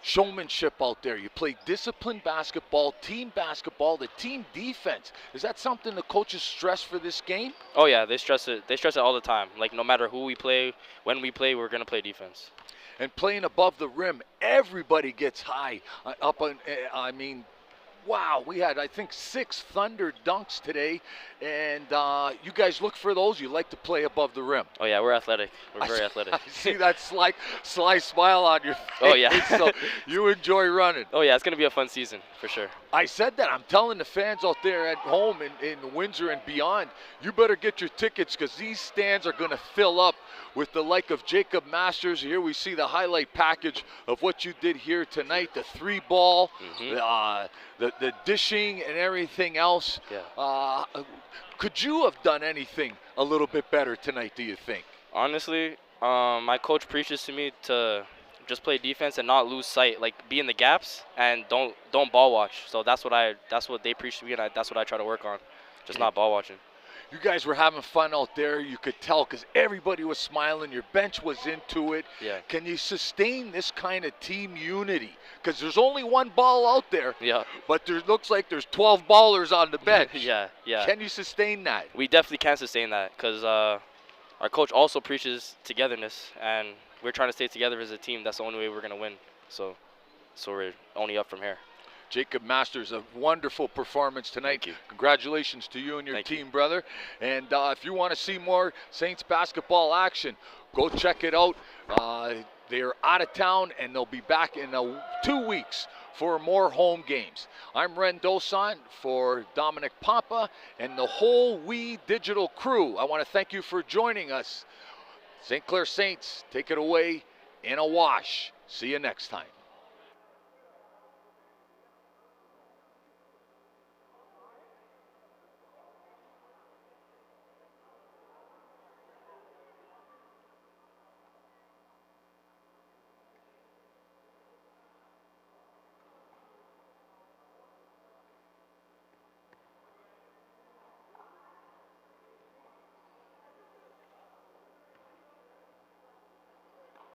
showmanship out there. You played disciplined basketball, the team defense. Is that something the coaches stress for this game? Oh yeah, they stress it. They stress it all the time. Like no matter who we play, when we play, we're gonna play defense. And playing above the rim, everybody gets high. Wow, we had, I think, 6 Thunder dunks today, and you guys look for those. You like to play above the rim. Oh yeah, we're athletic. We're very athletic. I see that sly smile on your face. Oh, yeah. So you enjoy running. Oh yeah, it's gonna be a fun season for sure. I said that. I'm telling the fans out there at home in Windsor and beyond, you better get your tickets because these stands are going to fill up with the like of Jacob Masters. Here we see the highlight package of what you did here tonight, the 3-ball, the dishing and everything else. Yeah. Could you have done anything a little bit better tonight, do you think? Honestly, my coach preaches to me to just play defense and not lose sight, like be in the gaps and don't ball watch. So that's what they preach to me, and that's what I try to work on, just not ball watching. You guys were having fun out there. You could tell because everybody was smiling. Your bench was into it. Yeah. Can you sustain this kind of team unity? Because there's only one ball out there. Yeah. But there looks like there's 12 ballers on the bench. Yeah. Can you sustain that? We definitely can sustain that because our coach also preaches togetherness, and we're trying to stay together as a team. That's the only way we're going to win. So we're only up from here. Jacob Masters, a wonderful performance tonight. Thank you. Congratulations to you and your Thank team, you. brother. And if you want to see more Saints basketball action, go check it out. They're out of town, and they'll be back in 2 weeks for more home games. I'm Ren Dosan for Dominic Papa and the whole We Digital crew. I want to thank you for joining us. St. Clair Saints, take it away in a wash. See you next time.